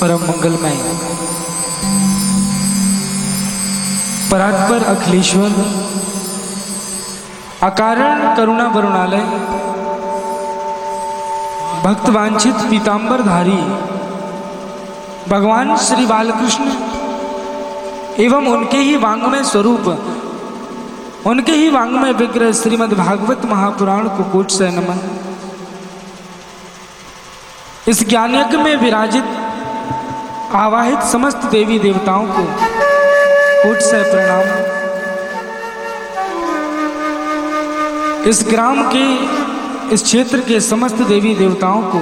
परम मंगलमय परात्पर अखिलेश्वर अकारण करुणा वरुणालय भक्त वांछित पीतांबरधारी भगवान श्री बालकृष्ण एवं उनके ही वांग्मय स्वरूप उनके ही वांग्मय विग्रह श्रीमद् भागवत महापुराण को कोट से नमन। इस ज्ञान यज्ञ में विराजित आवाहित समस्त देवी देवताओं को कोट से प्रणाम। इस ग्राम के इस क्षेत्र के समस्त देवी देवताओं को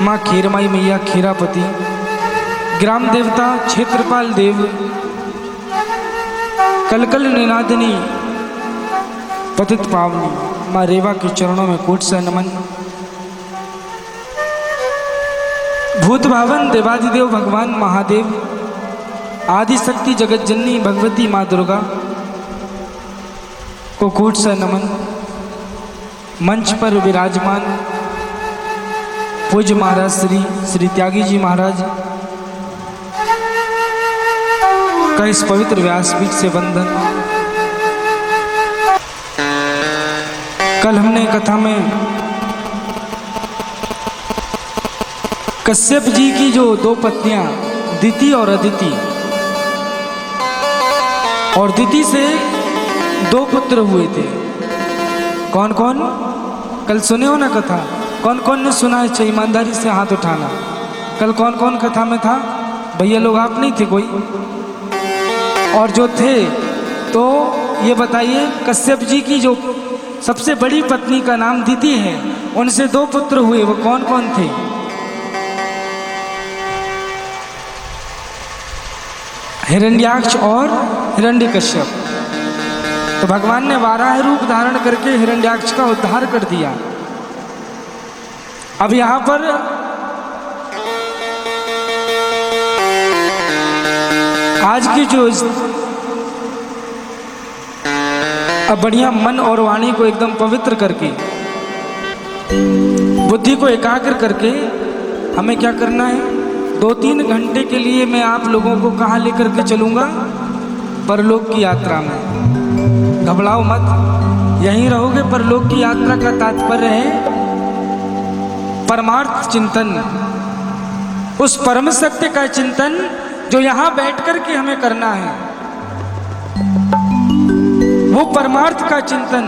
माँ खीरमाई मैया खीरापति, ग्राम देवता क्षेत्रपाल देव, कलकल निनादिनी पतित पावनी माँ रेवा के चरणों में कोट से नमन। भूत भावन देवादिदेव भगवान महादेव, आदि शक्ति जगत जननी भगवती माँ दुर्गा को कोट से नमन। मंच पर विराजमान पूज्य महाराज श्री त्यागी जी महाराज का इस पवित्र व्यासपीठ से वंदन। कल हमने कथा में कश्यप जी की जो दो पत्नियां दिति और अदिति, और दिति से दो पुत्र हुए थे। कौन कौन? कल सुने हो ना कथा? कौन कौन ने सुना है? चाहिए ईमानदारी से हाथ उठाना। कल कौन कौन कथा में था? भैया लोग आप नहीं थे कोई? और जो थे तो ये बताइए, कश्यप जी की जो सबसे बड़ी पत्नी का नाम दिति है, उनसे दो पुत्र हुए, वो कौन कौन थे? हिरण्याक्ष और हिरण्यकश्यप। तो भगवान ने वाराह रूप धारण करके हिरण्याक्ष का उद्धार कर दिया। अब यहां पर आज की जो अब बढ़िया मन और वाणी को एकदम पवित्र करके, बुद्धि को एकाग्र करके हमें क्या करना है? 2-3 घंटे के लिए मैं आप लोगों को कहाँ लेकर के चलूंगा? परलोक की यात्रा में। घबराओ मत, यहीं रहोगे। परलोक की यात्रा का तात्पर्य है परमार्थ चिंतन, उस परम सत्य का चिंतन जो यहां बैठ करके हमें करना है। वो परमार्थ का चिंतन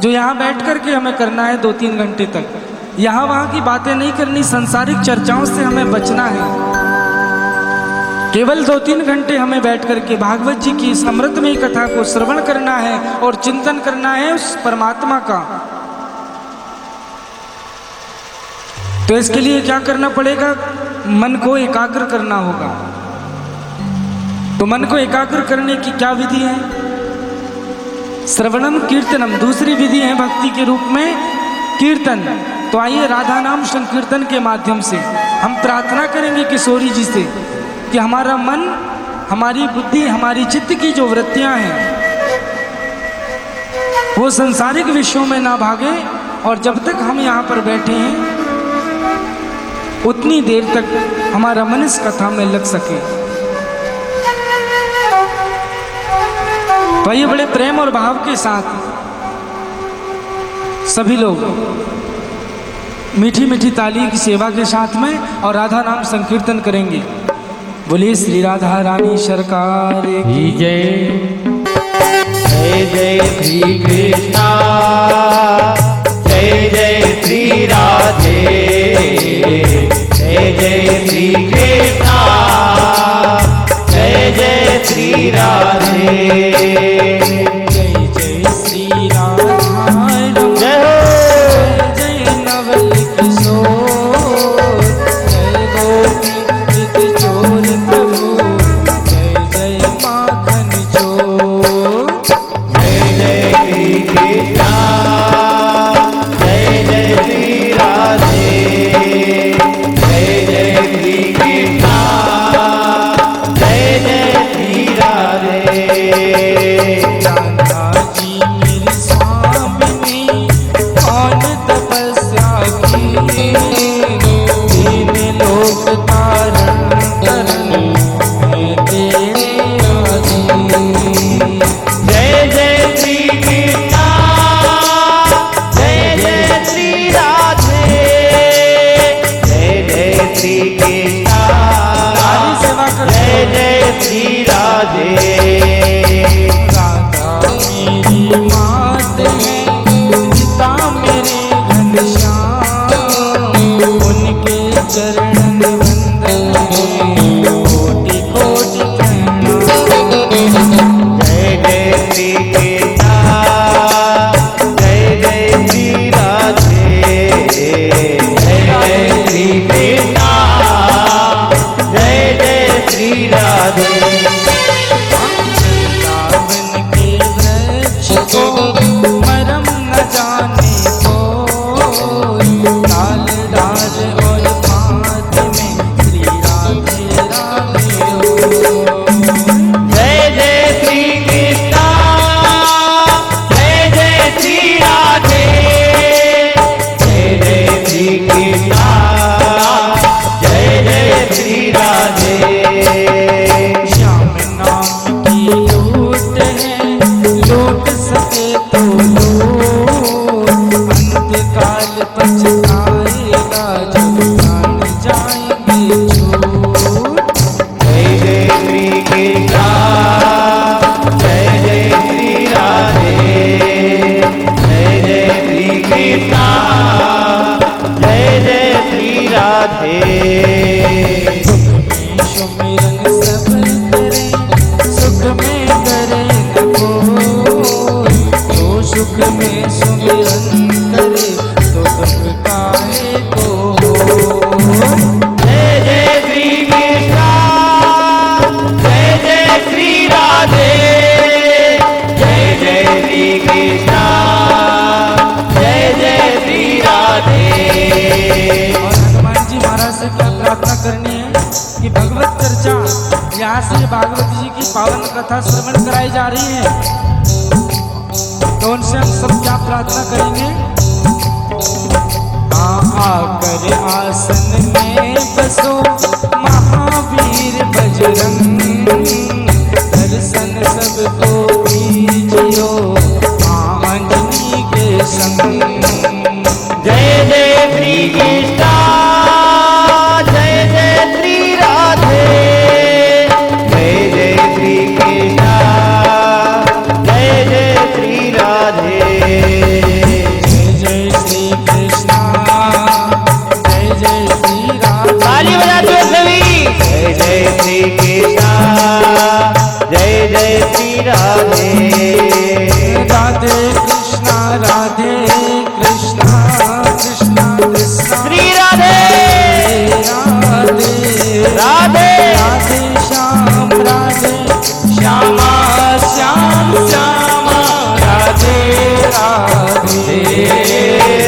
जो यहां बैठ करके हमें करना है 2-3 घंटे तक। यहां वहां की बातें नहीं करनी, संसारिक चर्चाओं से हमें बचना है। केवल 2-3 घंटे हमें बैठ करके भागवत जी की इस अमृतमयी कथा को श्रवण करना है और चिंतन करना है उस परमात्मा का। तो इसके लिए क्या करना पड़ेगा? मन को एकाग्र करना होगा। तो मन को एकाग्र करने की क्या विधि है? श्रवणम कीर्तनम। दूसरी विधि है भक्ति के रूप में कीर्तन। तो आइए राधा नाम संकीर्तन के माध्यम से हम प्रार्थना करेंगे किशोरी जी से कि हमारा मन, हमारी बुद्धि, हमारी चित्त की जो वृत्तियां हैं वो संसारिक विषयों में ना भागे, और जब तक हम यहाँ पर बैठे हैं उतनी देर तक हमारा मन इस कथा में लग सके। तो ये बड़े प्रेम और भाव के साथ सभी लोग मीठी मीठी ताली की सेवा के साथ में और राधा नाम संकीर्तन करेंगे। बोलिए श्री राधा रानी सरकार की जय। जय जय श्री कृष्णा, जय जय श्री राधे, जय जय श्री कृष्णा, जय जय श्री राधे, जय जय श्री राधा, जय जय नवल किशोर, जय गोपी चोर प्रभु, जय जय माखन चोर। जय जय श्री कृष्णा, जय जय श्री राधे, जय जय श्री कृष्णा, जय जय श्री राधे। श्री कृष्णा राधे सेवा कर जय जय श्री राधे राधा मेरी मात है पिता मेरे घनश्याम उनके चरणन वंदन कोटि कोटि प्रणाम जय जय श्री कृष्णा जय जय श्री राधे जय जय श्री कृष्णा जय जय श्री राधे वृंदावन के वृक्ष को मरम न जाने को डाल डाल और पात में श्री राधे राधे हो जय जय श्री कृष्णा जय जय श्री राधे जय जय श्री कृष्णा जय जय श्री राधे श्याम नाम की लूट है लूट सके तो लूट अंतकाल पछताएगा जब जान जाएंगे झूठ जय जय श्री कृष्णा जय जय श्री राधे जय जय श्री कृष्णा जय जय श्री राधे सुमिरन सब करे सुख में करे न कोई तो सुख में सुमिरन करे तो दुख काहे को जय जय श्री कृष्णा जय जय श्री राधे जय जय श्री कृष्णा जय जय श्री राधे और हनुमान जी महाराज से क्या प्रार्थना करनी है कि भगवत चर्चा यहाँ से भागवत जी की पावन कथा श्रवण कराई जा रही है तो उनसे हम सब क्या प्रार्थना करेंगे आकर आसन में बसो महावीर बजरंग दर्शन सबको कीजियो आंजनी के संग जय जय श्री कृष्णा जय जय श्री राधे जय जय श्री कृष्णा जय जय श्री राधे जय जय श्री कृष्णा जय जय श्री राधे ताली बजाते हो सभी जय जय श्री कृष्णा जय जय श्री राधे राधे कृष्णा कृष्णा कृष्णा श्री राधे राधे राधे राधे श्याम श्यामा श्याम श्यामा राधे राधे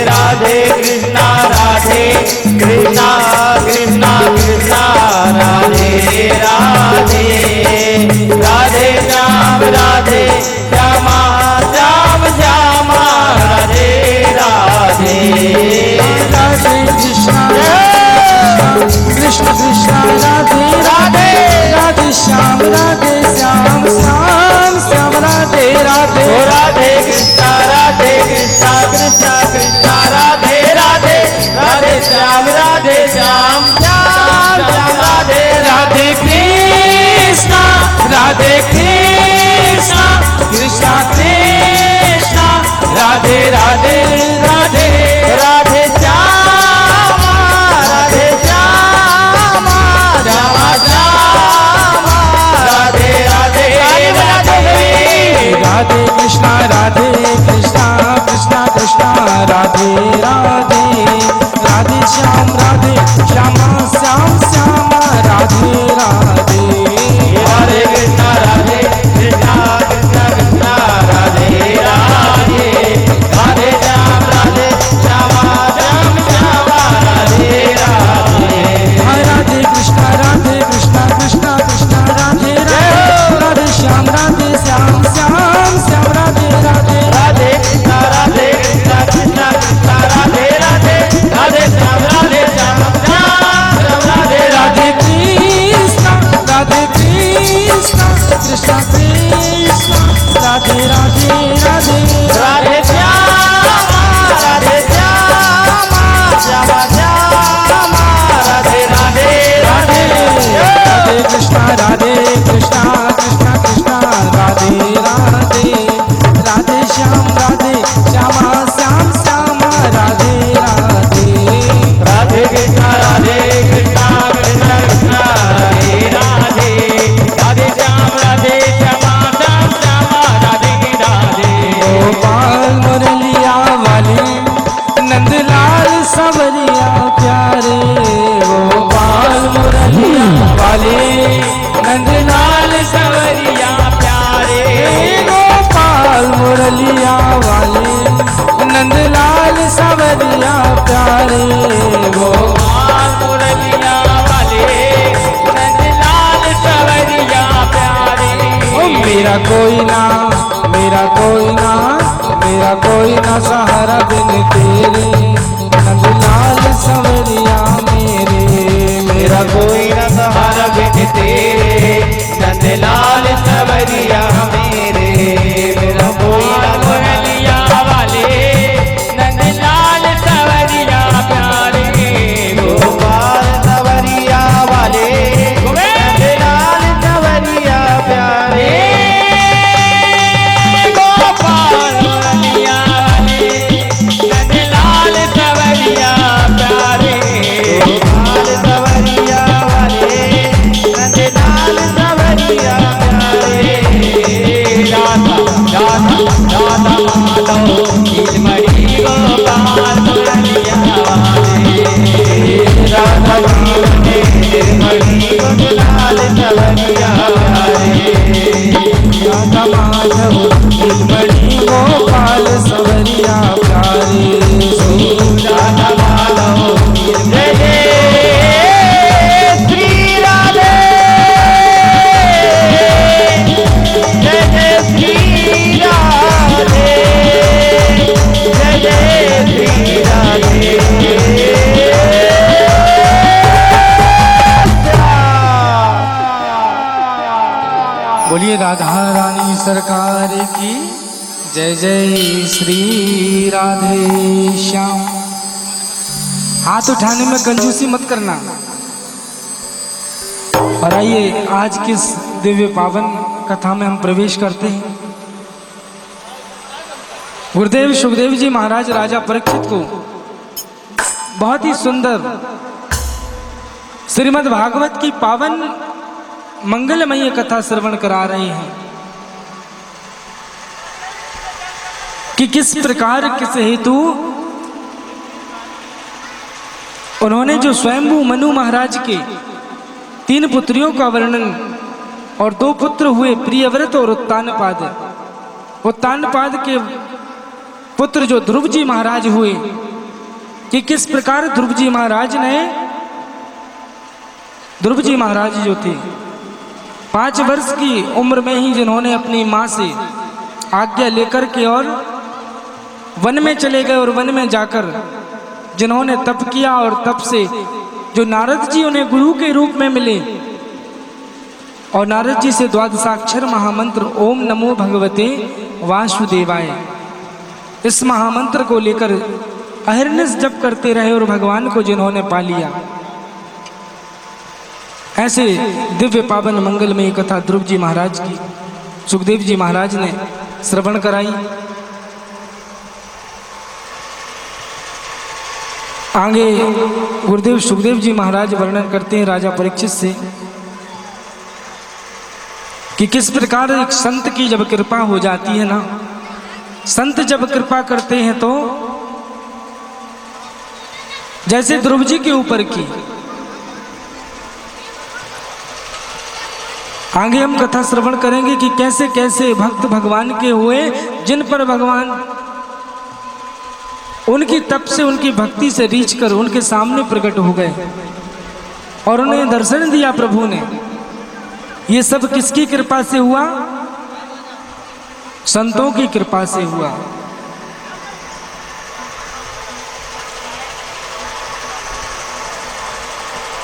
राधे कृष्णा कृष्णा कृष्णा कृष्णा राधे राधे राधे श्याम श्यामा श्याम श्यामा राधे राधे राधे कृष्णा कृष्ण कृष्णा राधे राधे राधे श्याम श्याम श्याम राधे राधे ओ राधे कृष्णा कृष्णा कृष्णा राधे राधे राधे श्याम श्याम श्याम राधे राधे कृष्णा कृष्णा कृष्णा राधे राधे राधे राधे श्याम राधे श्याम श्यामा श्याम राधे राधे राधे कृष्णा कृष्णा कृष्णा राधे राधे राधे श्याम श्यामा श्याम श्याम राधे राधे राधे कृष्णा राधे प्यारे गोपाल मुरलिया वाले नंदलाल सवरिया प्यारे। ओ मेरा कोई ना मेरा कोई ना मेरा कोई ना सहारा बिन तेरे नंदलाल सवरिया मेरे मेरा कोई न सहारा बिन तेरे नंदलाल सवरिया मेरे। मेरा कोई न मुरलिया वाले नंदलाल सवरिया प्यारे। गोपाल सवरिया वाले नंदलाल सवरिया प्यारे। गोपाल मुरलिया वाले नंदलाल सवरिया प्यारे। गोपाल सवरिया वाले नंदलाल सवरिया प्यारे। राधा राधा राधा माधव खिलमणि गोपाल मुरलिया वाले। राधा खिलमणि गोपाल सवरिया प्यारे। राधा माधव खिलमणि गोपाल सवरिया प्यारे राधा माधव जय जय श्री राधे जय जय श्री राधे जय जय श्री राधे। बोलिए राधा रानी सरकार की जय जय श्री राधे श्याम। हाथ उठाने में कंजूसी मत करना। और आइए आज किस दिव्य पावन कथा में हम प्रवेश करते हैं। गुरुदेव सुखदेव जी महाराज राजा परीक्षित को बहुत ही सुंदर श्रीमद् भागवत की पावन मंगलमयी कथा श्रवण करा रहे हैं कि किस प्रकार किस हेतु उन्होंने जो स्वयंभू मनु महाराज के 3 पुत्रियों का वर्णन और 2 पुत्र हुए प्रियव्रत और उत्तानपाद। उत्तानपाद के पुत्र जो ध्रुव जी महाराज हुए कि किस प्रकार ध्रुव जी महाराज जो थे 5 वर्ष की उम्र में ही जिन्होंने अपनी माँ से आज्ञा लेकर के और वन में चले गए और वन में जाकर जिन्होंने तप किया और तप से जो नारद जी उन्हें गुरु के रूप में मिले और नारद जी से द्वादशाक्षर महामंत्र ओम नमो भगवते वासुदेवाय इस महामंत्र को लेकर अहरनिश जप करते रहे और भगवान को जिन्होंने पा लिया। ऐसे दिव्य पावन मंगलमयी कथा ध्रुव जी महाराज की सुखदेव जी महाराज ने श्रवण कराई। आगे गुरुदेव सुखदेव जी महाराज वर्णन करते हैं राजा परीक्षित से कि किस प्रकार एक संत की जब कृपा हो जाती है ना, संत जब कृपा करते हैं तो जैसे ध्रुव जी के ऊपर की। आगे हम कथा श्रवण करेंगे कि कैसे कैसे भक्त भगवान के हुए जिन पर भगवान उनकी तप से उनकी भक्ति से रीछ कर उनके सामने प्रकट हो गए और उन्हें दर्शन दिया प्रभु ने। ये सब किसकी कृपा से हुआ? संतों की कृपा से हुआ।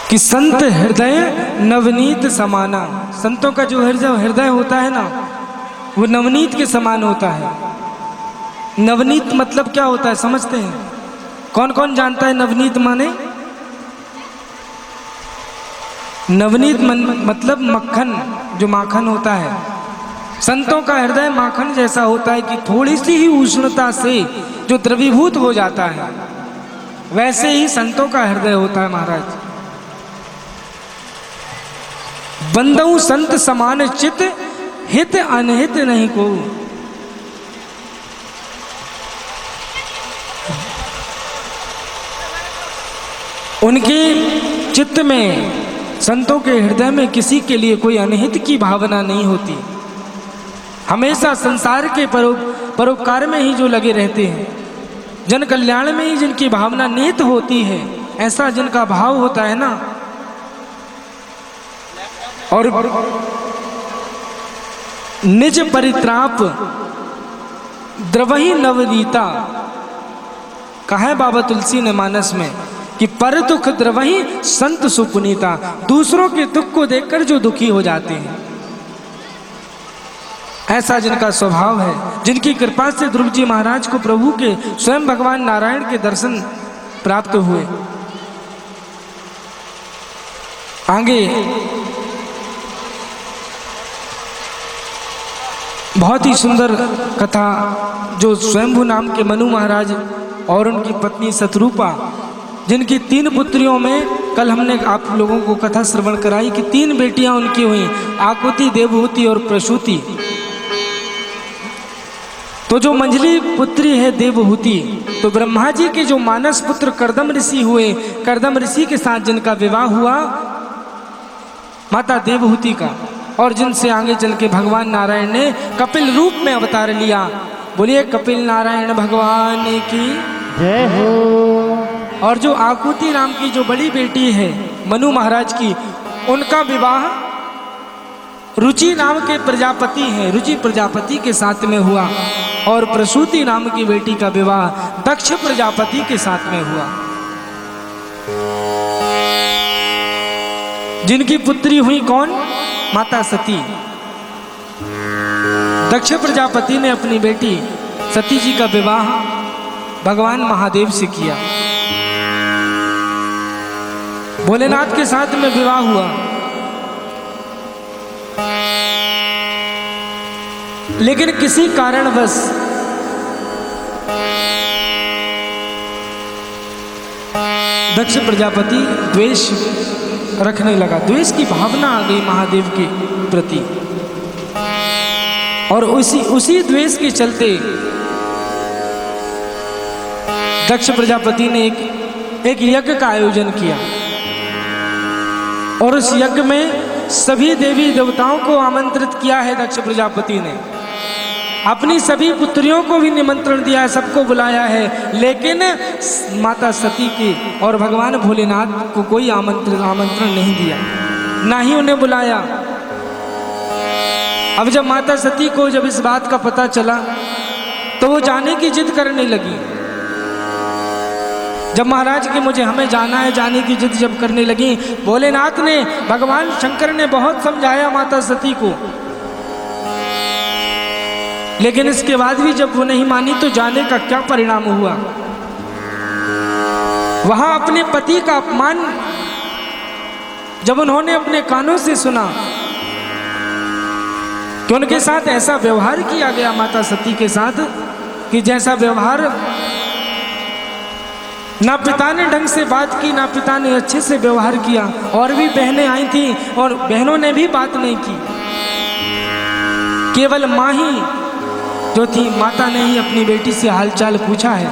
कि संत हृदय नवनीत समाना, संतों का जो हृदय होता है ना वो नवनीत के समान होता है। नवनीत मतलब क्या होता है समझते हैं? कौन कौन जानता है नवनीत माने? नवनीत मतलब मक्खन, जो माखन होता है। संतों का हृदय माखन जैसा होता है कि थोड़ी सी ही उष्णता से जो द्रवीभूत हो जाता है, वैसे ही संतों का हृदय होता है महाराज। बंदऊ संत समान चित, हित अनहित नहीं को। उनके चित्त में, संतों के हृदय में किसी के लिए कोई अनहित की भावना नहीं होती। हमेशा संसार के परोपकार में ही जो लगे रहते हैं। जन कल्याण में ही जिनकी भावना निहित होती है, ऐसा जिनका भाव होता है ना, और निज परित्राप द्रवही नवनीता, कहा है बाबा तुलसी ने मानस में कि पर दुख द्रवही संत सुपुनीता, दूसरों के दुख को देखकर जो दुखी हो जाते हैं, ऐसा जिनका स्वभाव है, जिनकी कृपा से ध्रुव जी महाराज को प्रभु के स्वयं भगवान नारायण के दर्शन प्राप्त हुए। आगे बहुत ही सुंदर कथा जो स्वयंभू नाम के मनु महाराज और उनकी पत्नी शतरूपा, जिनकी 3 पुत्रियों में कल हमने आप लोगों को कथा श्रवण कराई कि 3 बेटियां उनकी हुई, आकुति, देवहूति और प्रसूति। तो जो मंझली पुत्री है देवहूति, तो ब्रह्मा जी के जो मानस पुत्र कर्दम ऋषि हुए, कर्दम ऋषि के साथ जिनका विवाह हुआ माता देवहूति का, और जिनसे आगे चल के भगवान नारायण ने कपिल रूप में अवतार लिया। बोलिए कपिल नारायण भगवान की जय हो। और जो आकुति नाम की जो बड़ी बेटी है मनु महाराज की, उनका विवाह रुचि नाम के प्रजापति हैं, रुचि प्रजापति के साथ में हुआ, और प्रसूति नाम की बेटी का विवाह दक्ष प्रजापति के साथ में हुआ। जिनकी पुत्री हुई कौन? माता सती। दक्ष प्रजापति ने अपनी बेटी सती जी का विवाह भगवान महादेव से किया, भोलेनाथ के साथ में विवाह हुआ। लेकिन किसी कारणवश दक्ष प्रजापति द्वेष रखने लगा, द्वेष की भावना आ गई महादेव के प्रति, और उसी द्वेष के चलते दक्ष प्रजापति ने एक यज्ञ का आयोजन किया, और उस यज्ञ में सभी देवी देवताओं को आमंत्रित किया है। दक्ष प्रजापति ने अपनी सभी पुत्रियों को भी निमंत्रण दिया है, सबको बुलाया है, लेकिन माता सती की और भगवान भोलेनाथ को कोई आमंत्रण नहीं दिया, ना ही उन्हें बुलाया। अब जब माता सती को जब इस बात का पता चला तो वो जाने की जिद करने लगी। जब महाराज के मुझे हमें जाना है, जाने की जिद जब करने लगी, भोलेनाथ ने, भगवान शंकर ने बहुत समझाया माता सती को, लेकिन इसके बाद भी जब वो नहीं मानी तो जाने का क्या परिणाम हुआ। वहां अपने पति का अपमान जब उन्होंने अपने कानों से सुना कि उनके साथ ऐसा व्यवहार किया गया माता सती के साथ, कि जैसा व्यवहार ना पिता ने ढंग से बात की, ना पिता ने अच्छे से व्यवहार किया, और भी बहनें आई थी और बहनों ने भी बात नहीं की, केवल माँ ही जो थी, माता ने ही अपनी बेटी से हालचाल पूछा है,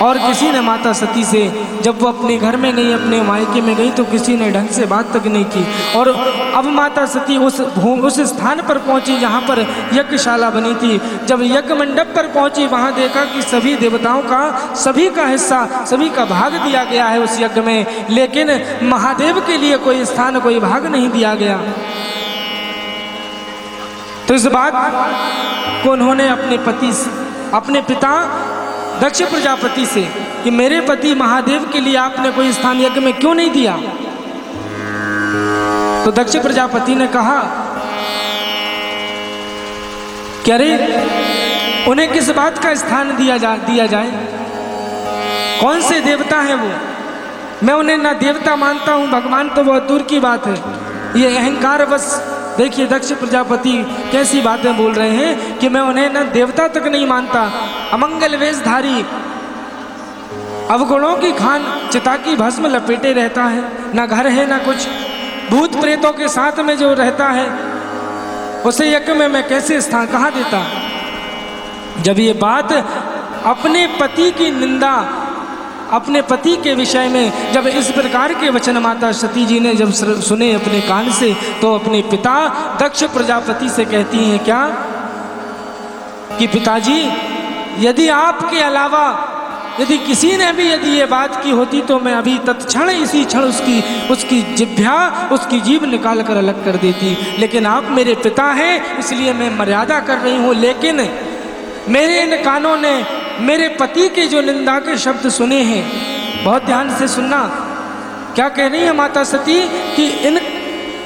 और किसी ने माता सती से, जब वो अपने घर में गई, अपने मायके में गई, तो किसी ने ढंग से बात तक नहीं की। और अब माता सती उस स्थान पर पहुंची जहां पर यज्ञशाला बनी थी। जब यज्ञ मंडप पर पहुंची, वहां देखा कि सभी देवताओं का, सभी का हिस्सा, सभी का भाग दिया गया है उस यज्ञ में, लेकिन महादेव के लिए कोई स्थान, कोई भाग नहीं दिया गया। तो इस बात को उन्होंने अपने पिता दक्ष प्रजापति से, कि मेरे पति महादेव के लिए आपने कोई स्थान यज्ञ में क्यों नहीं दिया? तो दक्ष प्रजापति ने कहा कि अरे उन्हें किस बात का स्थान दिया जाए? कौन से देवता हैं वो? मैं उन्हें ना देवता मानता हूं, भगवान तो बहुत दूर की बात है। ये अहंकार बस, देखिए दक्ष प्रजापति कैसी बातें बोल रहे हैं कि मैं उन्हें न देवता तक नहीं मानता, अमंगल वेशधारी, अवगुणों की खान, चिता की भस्म लपेटे रहता है, ना घर है ना कुछ, भूत प्रेतों के साथ में जो रहता है, उसे यज्ञ में मैं कैसे स्थान कहाँ देता? जब ये बात अपने पति की निंदा, अपने पति के विषय में जब इस प्रकार के वचन माता सती जी ने जब सुने अपने कान से, तो अपने पिता दक्ष प्रजापति से कहती हैं क्या कि पिताजी, यदि आपके अलावा यदि किसी ने भी यदि ये बात की होती तो मैं अभी तत्क्षण इसी क्षण उसकी जिह्वा उसकी जीभ निकाल कर अलग कर देती। लेकिन आप मेरे पिता हैं इसलिए मैं मर्यादा कर रही हूँ। लेकिन मेरे इन कानों ने मेरे पति के जो निंदा के शब्द सुने हैं, बहुत ध्यान से सुनना, क्या कह रही है माता सती कि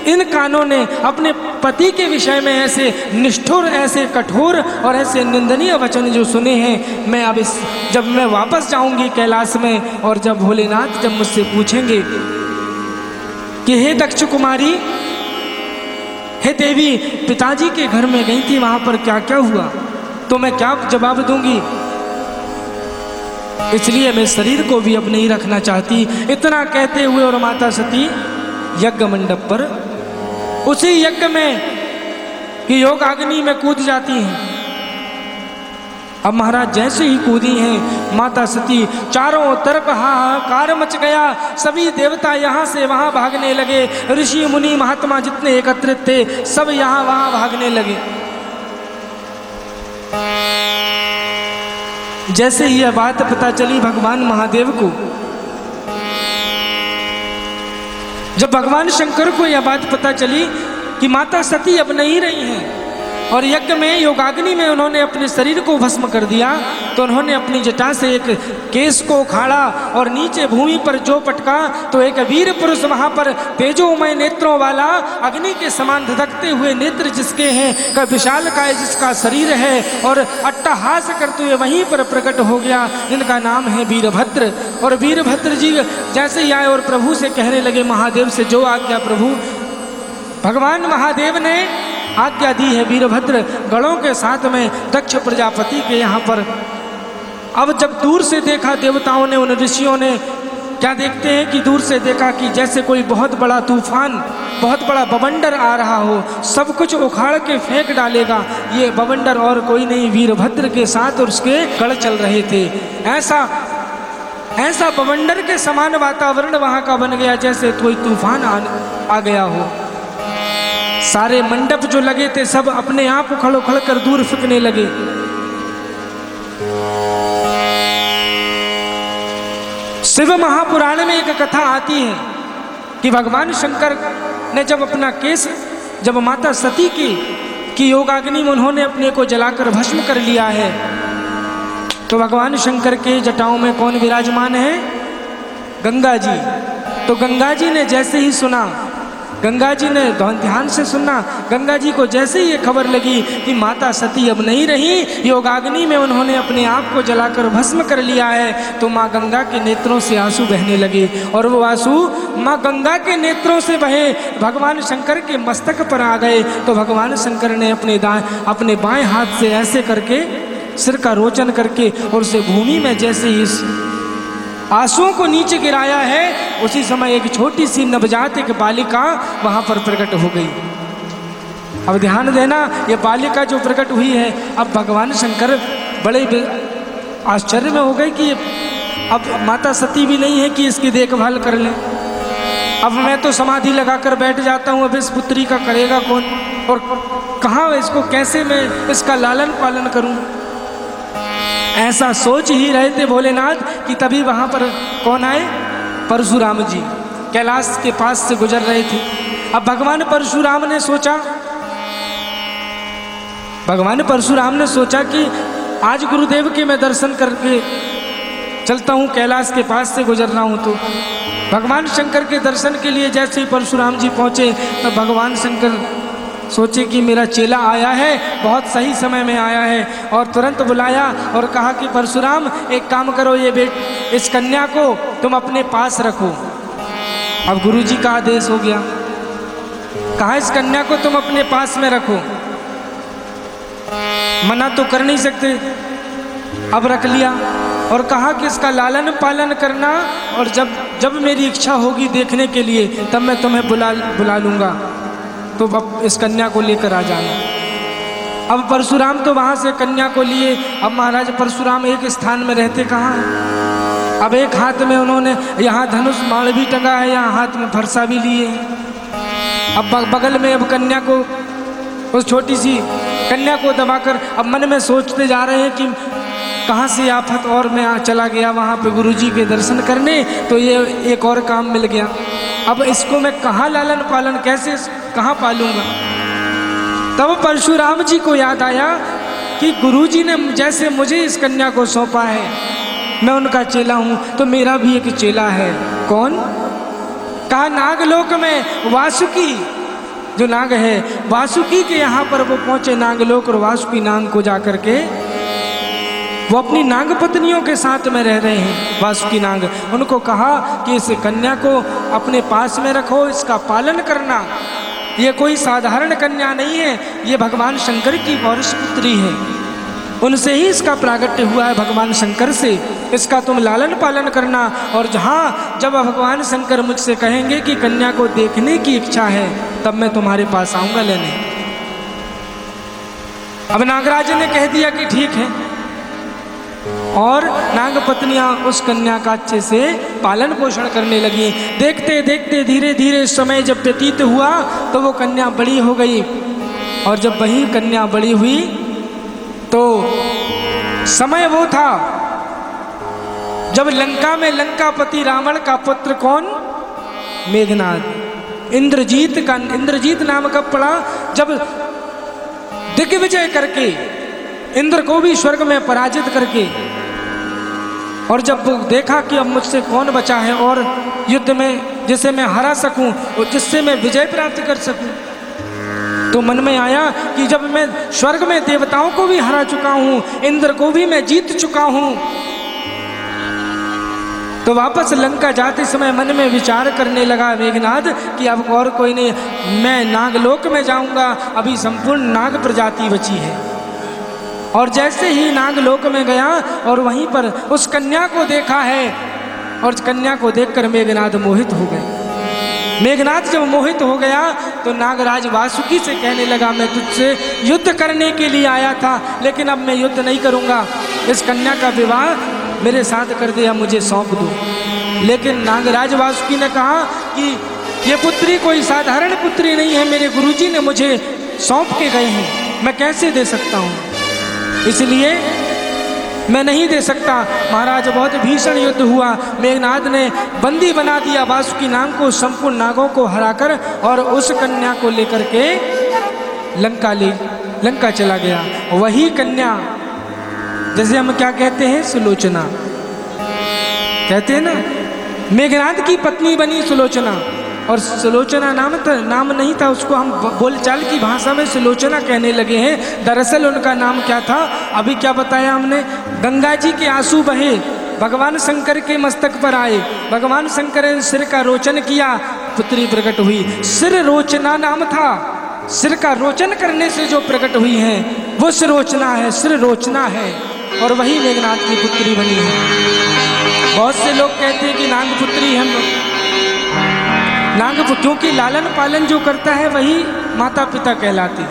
इन कानों ने अपने पति के विषय में ऐसे निष्ठुर, ऐसे कठोर और ऐसे निंदनीय वचन जो सुने हैं, मैं अब जब मैं वापस जाऊंगी कैलाश में और जब भोलेनाथ जब मुझसे पूछेंगे कि हे दक्ष कुमारी, हे देवी, पिताजी के घर में गई थी, वहां पर क्या क्या हुआ, तो मैं क्या जवाब दूंगी। इसलिए मैं शरीर को भी अब नहीं रखना चाहती। इतना कहते हुए और माता सती यज्ञ मंडप पर उसी यज्ञ में कि योगाग्नि में कूद जाती हैं। अब महाराज जैसे ही कूदी हैं माता सती, चारों तरफ हाहाकार मच गया। सभी देवता यहाँ से वहाँ भागने लगे, ऋषि मुनि महात्मा जितने एकत्रित थे सब यहाँ वहाँ भागने लगे। जैसे ही यह बात पता चली भगवान महादेव को, जब भगवान शंकर को यह बात पता चली कि माता सती अब नहीं रही हैं और यज्ञ में योगाग्नि में उन्होंने अपने शरीर को भस्म कर दिया, तो उन्होंने अपनी जटा से एक केस को उखाड़ा और नीचे भूमि पर जो पटका तो एक वीर पुरुष वहां पर तेजोमय नेत्रों वाला, अग्नि के समान धधकते हुए नेत्र जिसके हैं, का विशालकाय जिसका शरीर है और अट्टहास करते हुए वहीं पर प्रकट हो गया, जिनका नाम है वीरभद्र। और वीरभद्र जी जैसे ही आए और प्रभु से कहने लगे, महादेव से जो आज्ञा प्रभु। भगवान महादेव ने आज्ञा दी है वीरभद्र गणों के साथ में दक्ष प्रजापति के यहाँ पर। अब जब दूर से देखा देवताओं ने, उन ऋषियों ने क्या देखते हैं कि दूर से देखा कि जैसे कोई बहुत बड़ा तूफान, बहुत बड़ा बवंडर आ रहा हो, सब कुछ उखाड़ के फेंक डालेगा। ये बवंडर और कोई नहीं, वीरभद्र के साथ और उसके गढ़ चल रहे थे। ऐसा बवंडर के समान वातावरण वहाँ का बन गया जैसे कोई तूफान आ गया हो। सारे मंडप जो लगे थे सब अपने आप उखड़ उखड़ कर दूर फेंकने लगे। शिव महापुराण में एक कथा आती है कि भगवान शंकर ने जब अपना केस, जब माता सती की योगाग्नि में उन्होंने अपने को जलाकर भस्म कर लिया है, तो भगवान शंकर के जटाओं में कौन विराजमान है? गंगा जी। तो गंगा जी ने जैसे ही सुना, गंगा जी ने ध्यान से सुनना, गंगा जी को जैसे ही ये खबर लगी कि माता सती अब नहीं रही, योगाग्नि में उन्होंने अपने आप को जलाकर भस्म कर लिया है, तो माँ गंगा के नेत्रों से आंसू बहने लगे। और वो आंसू माँ गंगा के नेत्रों से बहे भगवान शंकर के मस्तक पर आ गए। तो भगवान शंकर ने अपने बाएं हाथ से ऐसे करके सिर का रोचन करके और उसे भूमि में जैसे ही आंसुओं को नीचे गिराया है, उसी समय एक छोटी सी नवजात एक बालिका वहां पर प्रकट हो गई। अब ध्यान देना, ये बालिका जो प्रकट हुई है, अब भगवान शंकर बड़े आश्चर्य में हो गए कि अब माता सती भी नहीं है कि इसकी देखभाल कर लें। अब मैं तो समाधि लगाकर बैठ जाता हूँ, अब इस पुत्री का करेगा कौन, और कहाँ इसको, कैसे मैं इसका लालन पालन करूँ। ऐसा सोच ही रहे थे भोलेनाथ कि तभी वहाँ पर कौन आए? परशुराम जी कैलाश के पास से गुजर रहे थे। अब भगवान परशुराम ने सोचा कि आज गुरुदेव के मैं दर्शन करके चलता हूँ, कैलाश के पास से गुजर रहा हूँ। तो भगवान शंकर के दर्शन के लिए जैसे ही परशुराम जी पहुँचे, तो भगवान शंकर सोचे कि मेरा चेला आया है, बहुत सही समय में आया है, और तुरंत बुलाया और कहा कि परशुराम एक काम करो, इस कन्या को तुम अपने पास रखो। अब गुरुजी का आदेश हो गया, कहा इस कन्या को तुम अपने पास में रखो, मना तो कर नहीं सकते। अब रख लिया और कहा कि इसका लालन पालन करना, और जब मेरी इच्छा होगी देखने के लिए तब मैं तुम्हें बुला लूँगा, तो अब इस कन्या को लेकर आ जाना। अब परशुराम तो वहाँ से कन्या को लिए। अब महाराज परशुराम एक स्थान में रहते कहाँ हैं? अब एक हाथ में उन्होंने यहाँ धनुष बाण भी टंगा है, यहाँ हाथ में फरसा भी लिए हैं। अब बगल में अब कन्या को, उस छोटी सी कन्या को दबाकर अब मन में सोचते जा रहे हैं कि कहाँ से आफत और मैं चला गया वहाँ पे गुरुजी के दर्शन करने, तो ये एक और काम मिल गया। अब इसको मैं कहाँ लालन पालन कैसे कहाँ पालूंगा। तब परशुराम जी को याद आया कि गुरुजी ने जैसे मुझे इस कन्या को सौंपा है, मैं उनका चेला हूँ, तो मेरा भी एक चेला है। कौन? कहा नागलोक में वासुकी, जो नाग है वासुकी के यहाँ पर वो पहुँचे नागलोक, और वासुकी नाग को जा करके वो अपनी नाग पत्नियों के साथ में रह रहे हैं। वासुकी नाग उनको कहा कि इस कन्या को अपने पास में रखो, इसका पालन करना। ये कोई साधारण कन्या नहीं है, ये भगवान शंकर की पौरुष पुत्री है, उनसे ही इसका प्रागट्य हुआ है, भगवान शंकर से। इसका तुम लालन पालन करना, और जहाँ जब भगवान शंकर मुझसे कहेंगे कि कन्या को देखने की इच्छा है, तब मैं तुम्हारे पास आऊँगा लेने। अब नागराज ने कह दिया कि ठीक है, और नाग पत्नियां उस कन्या का अच्छे से पालन पोषण करने लगी। देखते देखते धीरे धीरे समय जब व्यतीत हुआ तो वो कन्या बड़ी हो गई, और जब वही कन्या बड़ी हुई तो समय वो था जब लंका में लंकापति रावण का पुत्र कौन? मेघनाद। इंद्रजीत नाम कब पड़ा? जब दिग्विजय करके इंद्र को भी स्वर्ग में पराजित करके, और जब वो देखा कि अब मुझसे कौन बचा है और युद्ध में जिसे मैं हरा सकूं और जिससे मैं विजय प्राप्त कर सकूं, तो मन में आया कि जब मैं स्वर्ग में देवताओं को भी हरा चुका हूं, इंद्र को भी मैं जीत चुका हूं, तो वापस लंका जाते समय मन में विचार करने लगा मेघनाद कि अब और कोई नहीं, मैं नागलोक में जाऊंगा, अभी संपूर्ण नाग प्रजाति बची है। और जैसे ही नागलोक में गया और वहीं पर उस कन्या को देखा है, और कन्या को देखकर मेघनाद मोहित हो गए। मेघनाद जब मोहित हो गया तो नागराज वासुकी से कहने लगा, मैं तुझसे युद्ध करने के लिए आया था, लेकिन अब मैं युद्ध नहीं करूंगा, इस कन्या का विवाह मेरे साथ कर दिया, मुझे सौंप दो। लेकिन नागराज वासुकी ने कहा कि ये पुत्री कोई साधारण पुत्री नहीं है, मेरे गुरुजी ने मुझे सौंप के गए हैं, मैं कैसे दे सकता हूँ, इसलिए मैं नहीं दे सकता। महाराज बहुत भीषण युद्ध हुआ, मेघनाद ने बंदी बना दिया वासुकी नाग को, संपूर्ण नागों को हराकर, और उस कन्या को लेकर के लंका चला गया। वही कन्या जैसे हम क्या कहते हैं, सुलोचना कहते हैं ना, मेघनाद की पत्नी बनी सुलोचना, और सुलोचना नाम नहीं था, उसको हम बोलचाल की भाषा में सुलोचना कहने लगे हैं। दरअसल उनका नाम क्या था, अभी क्या बताया हमने, गंगा जी के आंसू बहे, भगवान शंकर के मस्तक पर आए, भगवान शंकर ने सिर का रोचन किया, पुत्री प्रकट हुई, सिर रोचना नाम था। सिर का रोचन करने से जो प्रकट हुई है वो सिरोचना है, सिर रोचना है, और वही मेघनाद की पुत्री बनी है। बहुत से लोग कहते हैं कि नाग पुत्री है, क्योंकि लालन पालन जो करता है वही माता पिता कहलाती,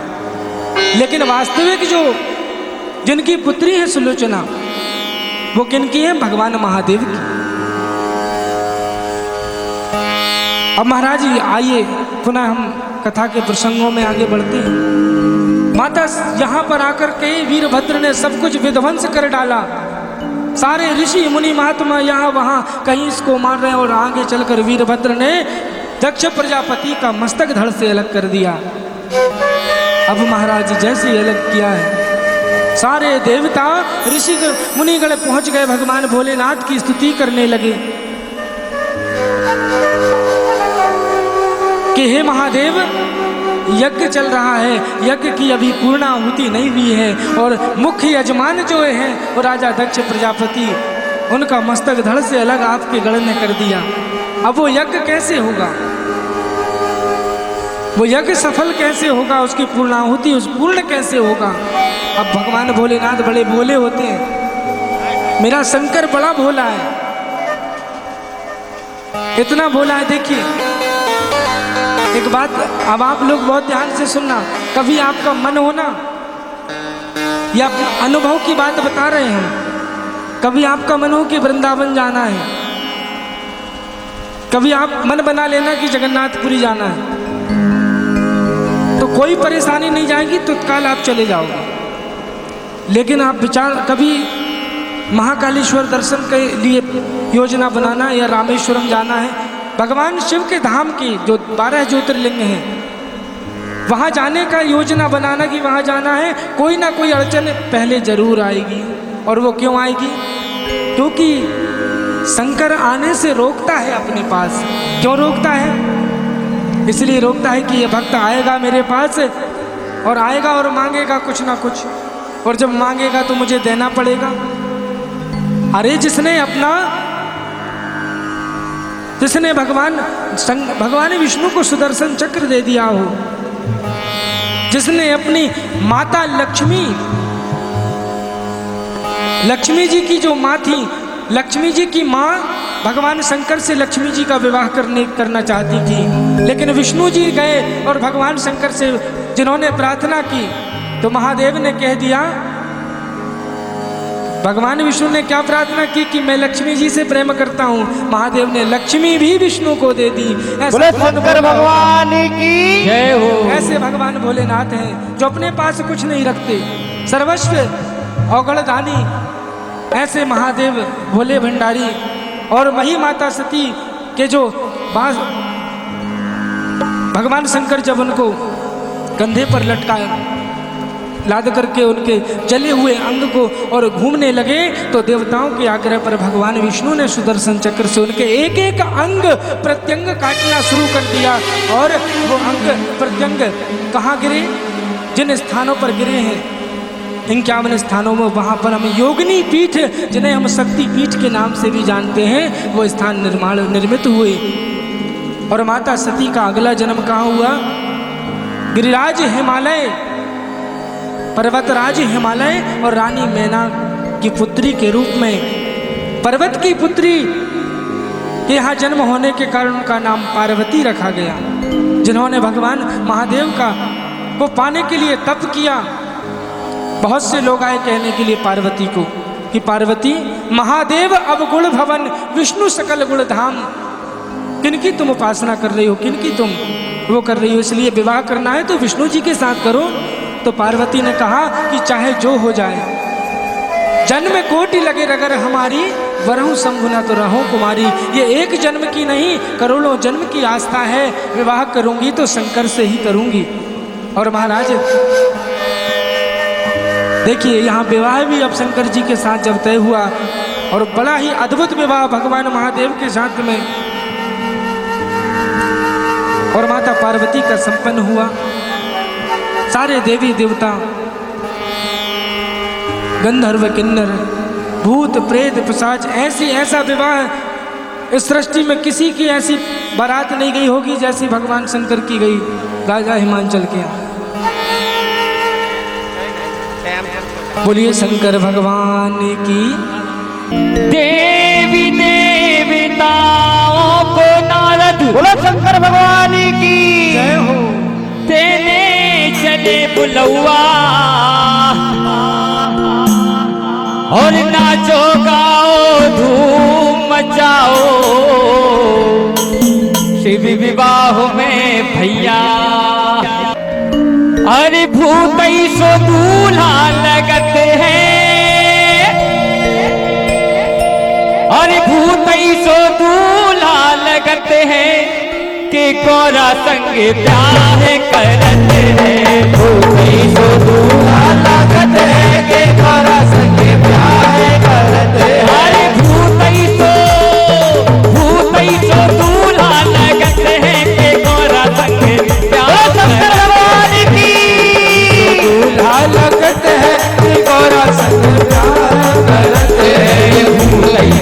लेकिन वास्तविक जो जिनकी पुत्री है सुलोचना, वो किनकी है? भगवान महादेव की। अब महाराज जी आइए पुनः हम कथा के प्रसंगों में आगे बढ़ते हैं। माता यहाँ पर आकर के वीरभद्र ने सब कुछ विध्वंस कर डाला, सारे ऋषि मुनि महात्मा यहाँ वहाँ कहीं इसको मार रहे हैं, और आगे चलकर वीरभद्र ने दक्ष प्रजापति का मस्तक धड़ से अलग कर दिया। अब महाराज जैसे अलग किया है, सारे देवता ऋषि मुनिगण पहुंच गए, भगवान भोलेनाथ की स्तुति करने लगे कि हे महादेव, यज्ञ चल रहा है, यज्ञ की अभी पूर्णाहुति नहीं हुई है, और मुख्य यजमान जो है वो राजा दक्ष प्रजापति, उनका मस्तक धड़ से अलग आपके गढ़ ने कर दिया। अब वो यज्ञ कैसे होगा, वो यज्ञ सफल कैसे होगा, उसकी पूर्णाहुति उस पूर्ण कैसे होगा। अब भगवान भोलेनाथ बड़े भोले होते हैं, मेरा शंकर बड़ा भोला है, इतना भोला है। देखिए एक बात, अब आप लोग बहुत ध्यान से सुनना, कभी आपका मन होना, या अनुभव की बात बता रहे हैं, कभी आपका मन हो कि वृंदावन जाना है, कभी आप मन बना लेना कि जगन्नाथपुरी जाना है, तो कोई परेशानी नहीं जाएगी, तत्काल आप चले जाओगे। लेकिन आप विचार कभी महाकालेश्वर दर्शन के लिए योजना बनाना या रामेश्वरम जाना है, भगवान शिव के धाम की जो 12 ज्योतिर्लिंग हैं वहाँ जाने का योजना बनाना कि वहाँ जाना है, कोई ना कोई अड़चन पहले जरूर आएगी। और वो क्यों आएगी? क्योंकि शंकर आने से रोकता है अपने पास। क्यों रोकता है? इसलिए रोकता है कि ये भक्त आएगा मेरे पास और आएगा और मांगेगा कुछ ना कुछ, और जब मांगेगा तो मुझे देना पड़ेगा। अरे जिसने भगवान विष्णु को सुदर्शन चक्र दे दिया हो, जिसने अपनी माता लक्ष्मी जी की जो माँ थी, लक्ष्मी जी की माँ भगवान शंकर से लक्ष्मी जी का विवाह करना चाहती थी, लेकिन विष्णु जी गए और भगवान शंकर से जिन्होंने प्रार्थना की तो महादेव ने कह दिया, भगवान विष्णु ने क्या प्रार्थना की कि मैं लक्ष्मी जी से प्रेम करता हूँ, महादेव ने लक्ष्मी भी विष्णु को दे दी। बोले शंकर भगवान की जय हो। ऐसे भगवान भोलेनाथ हैं जो अपने पास कुछ नहीं रखते, सर्वस्व औगणदानी। ऐसे महादेव भोले भंडारी और वही माता सती के जो भगवान शंकर जब उनको कंधे पर लटकाए लाद करके उनके जले हुए अंग को और घूमने लगे, तो देवताओं के आग्रह पर भगवान विष्णु ने सुदर्शन चक्र से उनके एक एक अंग प्रत्यंग काटना शुरू कर दिया। और वो अंग प्रत्यंग कहाँ गिरे? जिन स्थानों पर गिरे हैं 51 स्थानों में, वहाँ पर हम योगिनी पीठ, जिन्हें हम शक्ति पीठ के नाम से भी जानते हैं, वो स्थान निर्मित हुए। और माता सती का अगला जन्म कहाँ हुआ? गिरिराज हिमालय, पर्वतराज हिमालय और रानी मैना की पुत्री के रूप में, पर्वत की पुत्री के यहाँ जन्म होने के कारण उनका नाम पार्वती रखा गया। जिन्होंने भगवान महादेव को पाने के लिए तप किया। बहुत से लोग आए कहने के लिए पार्वती को कि पार्वती, महादेव अवगुण भवन, विष्णु सकल गुण धाम, किनकी तुम उपासना कर रही हो, किनकी तुम वो कर रही हो, इसलिए विवाह करना है तो विष्णु जी के साथ करो। तो पार्वती ने कहा कि चाहे जो हो जाए, जन्म कोटि लगे रगर हमारी, वरहूं शंभुना तो रहो कुमारी। ये एक जन्म की नहीं, करोड़ों जन्म की आस्था है। विवाह करूंगी तो शंकर से ही करूंगी। और महाराज देखिए, यहाँ विवाह भी अब शंकर जी के साथ जब तय हुआ, और बड़ा ही अद्भुत विवाह भगवान महादेव के साथ में और माता पार्वती का संपन्न हुआ। सारे देवी देवता, गंधर्व किन्नर, भूत प्रेत पिशाच, ऐसा विवाह इस सृष्टि में किसी की ऐसी बारात नहीं गई होगी जैसी भगवान शंकर की गई राजा हिमांचल के। बोलिए शंकर भगवान की। देवी देवताओं को नारद, बोलो शंकर भगवान की जय हो। देने चले बुलौआ, और नाचो गाओ धूम मचाओ, शिव विवाह में भैया। अरे भूतई सो दूल्हा लगत है, अरे भूतई सो दूल्हा लगत है, के कोरा संग प्यार करते हैं। भूतई सो दूल्हा लगत है, के कोरा संग प्यार करते हैं। अरे भूतई सो दूल्हा लगत है, के कोरा संग प्यार की दूल्हा लगत है, के कोरा संग प्यार करते हैं। भूतई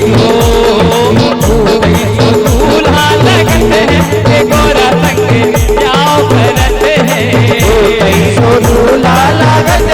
सो दूल्हा लगत है, के कोरा संग प्यार करते हैं। भूतई सो दूल्हा लगत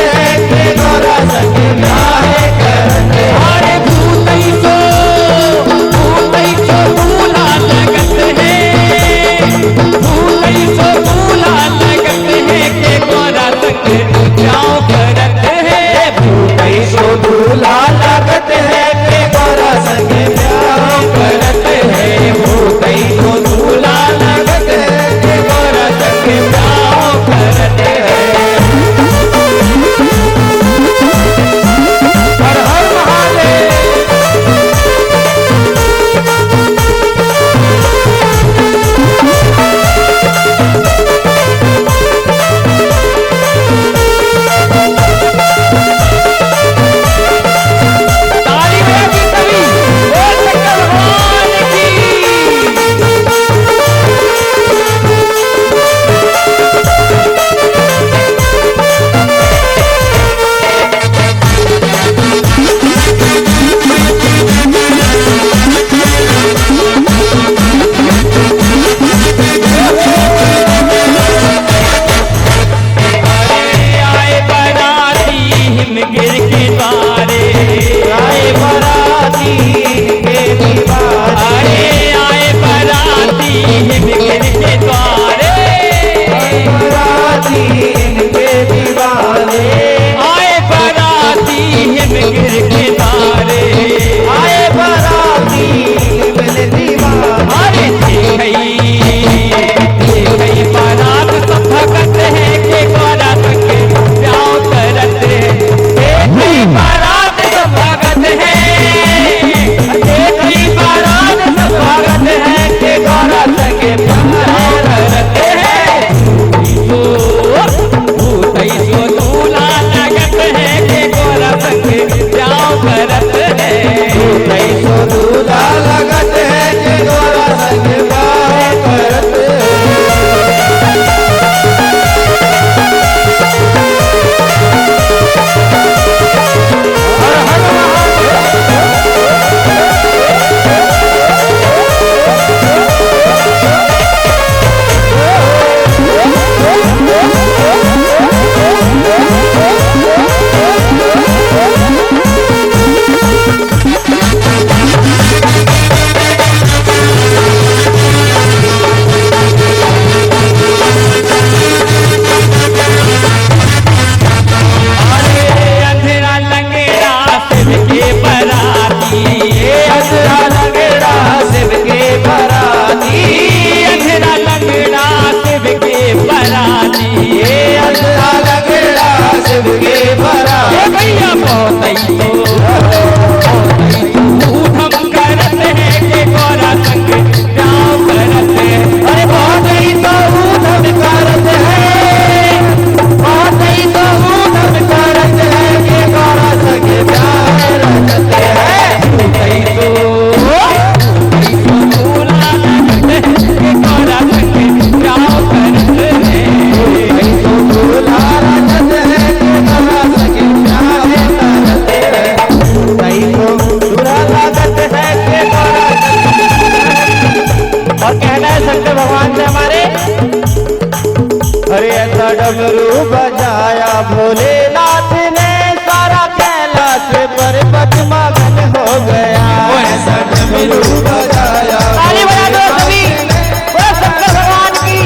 डमरू बजाया भोलेनाथ ने, सारा कैलाश पर्वत मगन हो गया। ऐसा डमरू बजाया ताली बजा दो सभी, बोलो शंकर भगवान की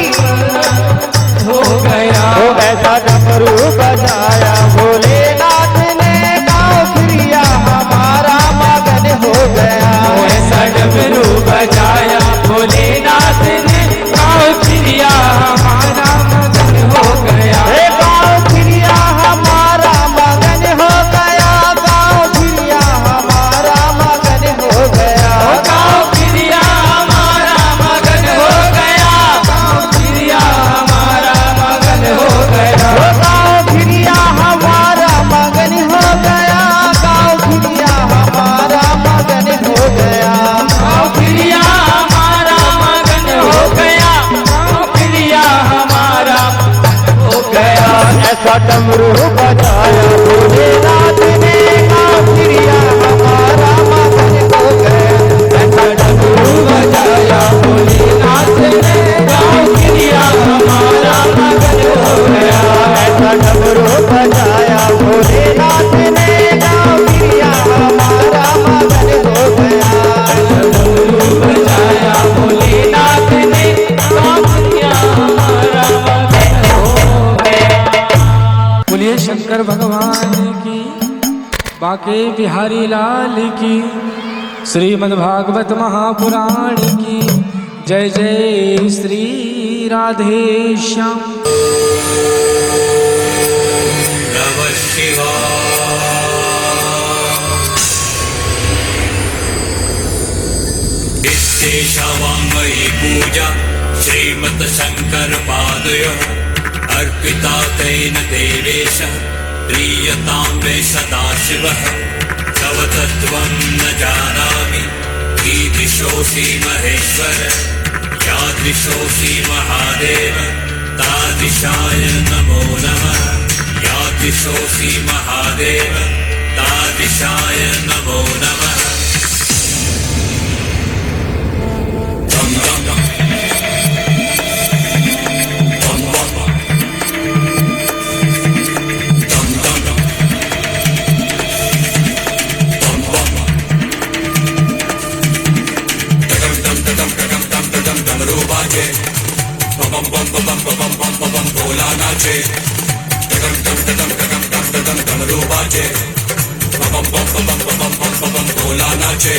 हो गया। ऐसा डमरू बजाया भोलेनाथ ने, गाँव फिरिया हमारा मगन हो गया। ऐसा डमरू बजाया भोलेनाथ ने, गाँव फिरिया हमारा मगन हो गया। गाँव फिरिया हमारा मगन हो गया, गाँव फिरिया हमारा मगन हो गया। गाँव फिरिया हमारा मगन हो गया, गाँव फिरिया हमारा मगन हो गया। गाँव फिरिया हमारा मगन हो गया, गाँव फिरिया हमारा मगन हो गया। गाँव फिरिया हमारा मगन हो गया, गाँव फिरिया हमारा मगन हो गया। ऐसा डमरू बजाया भोलेनाथ ने, गाँव फिरिया हमारा मगन हो गया। ऐसा डमरू बजाया भोलेनाथ ने, गाँव फिरिया हमारा मगन हो गया। ऐसा डमरू बजाया भोलेनाथ ने, गाँव फिरिया हमारा मगन हो गया। डमरू बजाया भोलेनाथ ने, गाँव फिरिया हमारा मगन हो गया। बोलिए शंकर भगवान की, बाके बिहारी लाल की, श्रीमद् भागवत महापुराण की जय जय श्री राधे श्याम। नमः शिवाय। इत्येषावाङ्मयी पूजा श्रीमत् शङ्कर पादयोः अर्पिता तेन देवेश, प्रीयतां मे सदाशिवः। तव तत्त्वं न जानामि, कीदृशोऽसि महेश्वर, यादृशोऽसि महादेव, तादृशाय नमो नमः। यादृशोऽसि महादेव, तादृशाय नमो नमः। दम दम दम दम दम दम दम डमरू बाजे, बम बम बम बम बम बम बम भोला नाचे। डमरू बाजे, बम बम बम बम बम बम भोला नाचे।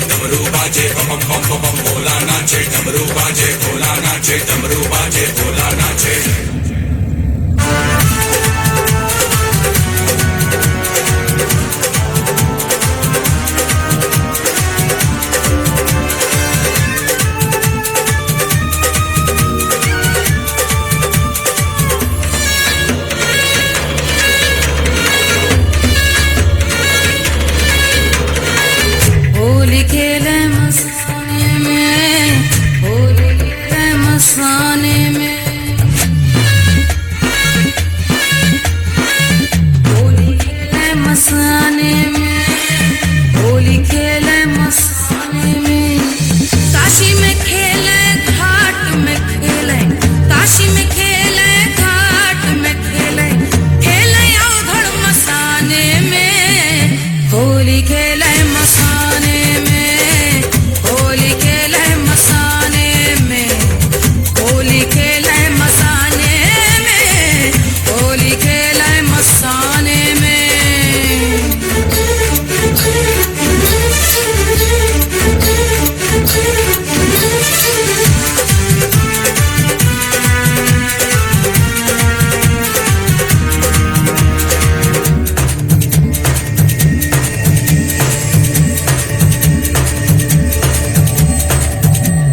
डमरू बाजे, बम बम बम भोला नाचे। डमरू बाजे, भोला नाचे। डमरू बाजे, भोला नाचे। होली खेले मस्ताने में, होली खेले मस्ताने में, होली खेले मस्ताने में, होली खेले मस्ताने में। काशी में खेले, घाट में खेले, काशी में खेले, घाट में खेले, खेले अवघड़ मस्ताने में। होली खेले मस्ताने में, होली खेले मस्ताने में, होली खेले मस्ताने में, होली खेले मस्ताने में।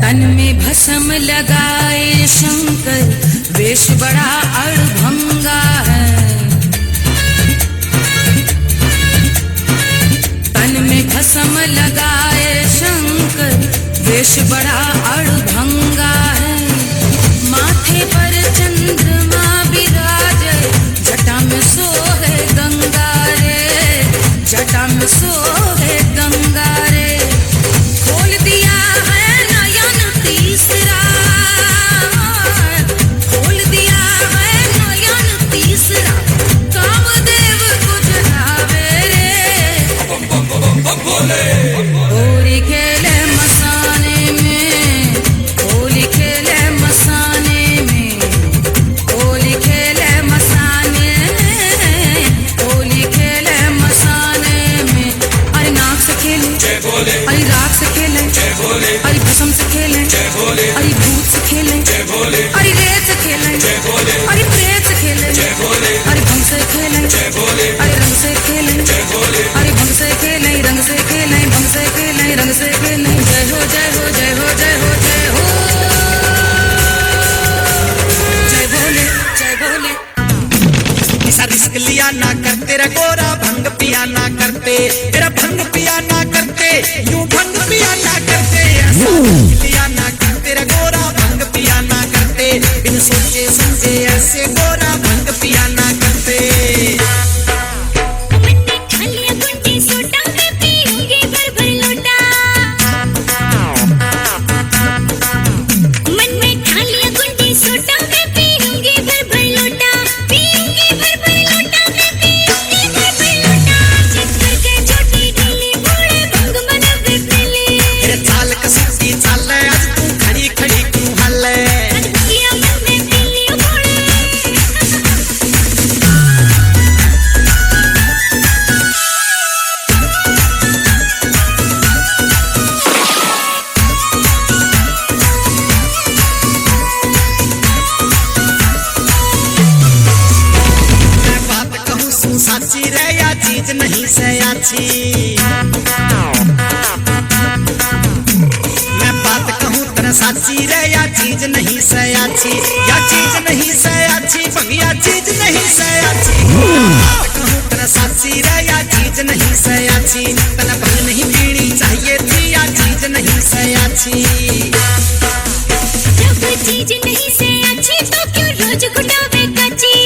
तन में भस्म लगाए शंकर, वेश बड़ा अड़भंगा है। तन में भस्म लगाए शंकर, वेश बड़ा अड़भंगा है। माथे पर चंद्रमा विराजे, जटा में सोहे गंगा रे, जटा में सोहे गंगा रे। खोल दिया है नयन तीसरा, खोल दिया जय भोले अरे रेत खेलें जय भोले अरे प्रेत खेलें जय भोले अरे भंग से खेलें जय भोले अरे रंग से खेलें जय भोले अरे भंग से खेलें रंग से खेलें भंग से खेलें रंग से खेलें जय हो जय हो जय हो जय हो जय हो जय भोले जय भोले। ऐसा रिस्क लिया ना कर तेरा गोरा भंग पिया ना करते तेरा भंग पिया ना करते यूं भंग पिया ना करते ऐसा रिस्क लिया ना कर तेरा गोरा भंग पिया ना करते बिन सोचे समझे ऐसे गोरा भंग पिया ना करते। साची रे या चीज नहीं से अच्छी मैं बात कहूँ तेरा साची रे या चीज नहीं से अच्छी या चीज नहीं से अच्छी भंगिया चीज नहीं से अच्छी बात कहूँ तेरा साची रे या चीज नहीं से अच्छी तेरा भंग नहीं पीनी चाहिए थी या चीज नहीं से अच्छी। जब चीज नहीं से अच्छी तो क्यों रोज गुटावे कच्ची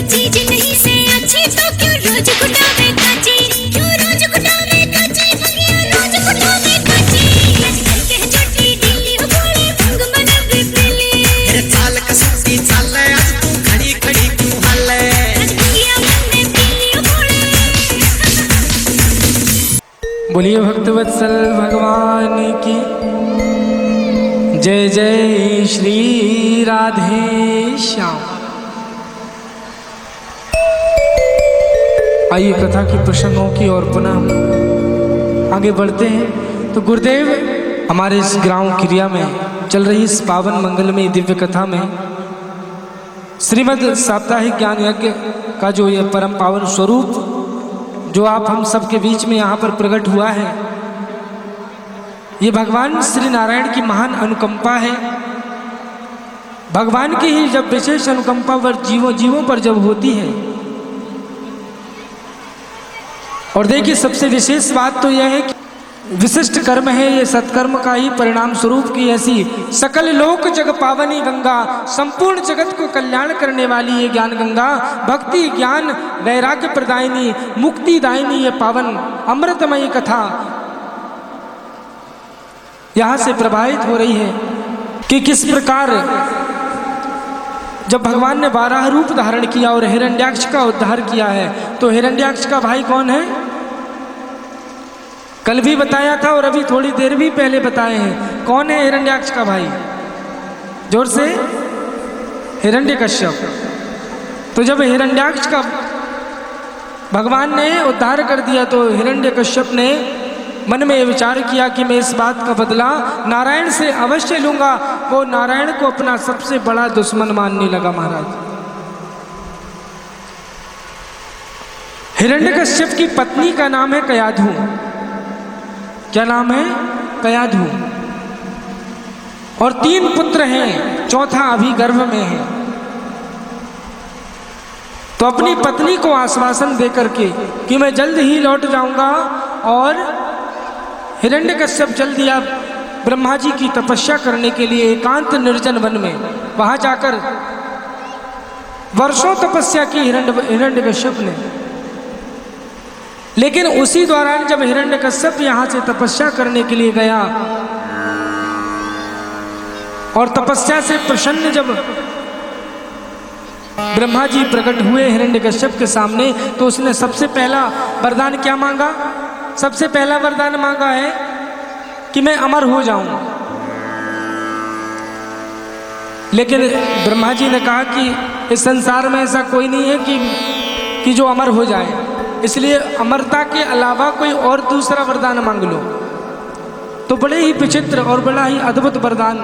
चीज नहीं से अच्छी तो क्यों रोज गुटावे कच्ची क्यों रोज गुटावे कच्ची भंगिया रोज गुटावे कच्ची आजकल के छोटी ढीली हो गोली भंग बनावे पीली तेरे चाल कसुती चाल आज तू खड़ी खड़ी क्यों हाल आज भंगिया मन में पीली हो गोली। बोलिए भक्तवत्सल भगवान की जय जय श्री राधे श्याम। आइए कथा की प्रसंगों की और पुनः हम आगे बढ़ते हैं। तो गुरुदेव हमारे इस ग्राम क्रिया में चल रही इस पावन मंगलमय दिव्य कथा में श्रीमद् साप्ताहिक ज्ञान यज्ञ का जो ये परम पावन स्वरूप जो आप हम सबके बीच में यहाँ पर प्रकट हुआ है, ये भगवान श्री नारायण की महान अनुकंपा है। भगवान की ही जब विशेष अनुकंपा पर जीवों पर जब होती है, और देखिए सबसे विशेष बात तो यह है कि विशिष्ट कर्म है ये सत्कर्म का ही परिणाम स्वरूप की ऐसी सकल लोक जग पावनी गंगा संपूर्ण जगत को कल्याण करने वाली ये ज्ञान गंगा भक्ति ज्ञान वैराग्य प्रदायिनी मुक्तिदायिनी ये पावन अमृतमयी कथा यहाँ से प्रभावित हो रही है कि किस प्रकार जब भगवान ने 12 रूप धारण किया और हिरण्याक्ष का उद्धार किया है। तो हिरण्याक्ष का भाई कौन है? कल भी बताया था और अभी थोड़ी देर भी पहले बताए हैं। कौन है हिरण्याक्ष का भाई? जोर से। हिरण्यकश्यप। तो जब हिरण्याक्ष का भगवान ने उद्धार कर दिया तो हिरण्यकश्यप ने मन में विचार किया कि मैं इस बात का बदला नारायण से अवश्य लूंगा। वो नारायण को अपना सबसे बड़ा दुश्मन मानने लगा। महाराज हिरण्यकश्यप की पत्नी का नाम है कयाधु। क्या नाम है? कयाधु। और 3 पुत्र हैं, चौथा अभी गर्भ में है। तो अपनी पत्नी को आश्वासन देकर के कि मैं जल्द ही लौट जाऊंगा और हिरण्यकश्यप जल दिया ब्रह्मा जी की तपस्या करने के लिए एकांत निर्जन वन में। वहां जाकर वर्षों तपस्या की हिरण्यकश्यप ने। लेकिन उसी दौरान जब हिरण्यकश्यप यहाँ से तपस्या करने के लिए गया और तपस्या से प्रसन्न जब ब्रह्मा जी प्रकट हुए हिरण्यकश्यप के सामने, तो उसने सबसे पहला वरदान क्या मांगा? सबसे पहला वरदान मांगा है कि मैं अमर हो जाऊं। लेकिन ब्रह्मा जी ने कहा कि इस संसार में ऐसा कोई नहीं है कि जो अमर हो जाए, इसलिए अमरता के अलावा कोई और दूसरा वरदान मांग लो। तो बड़े ही विचित्र और बड़ा ही अद्भुत वरदान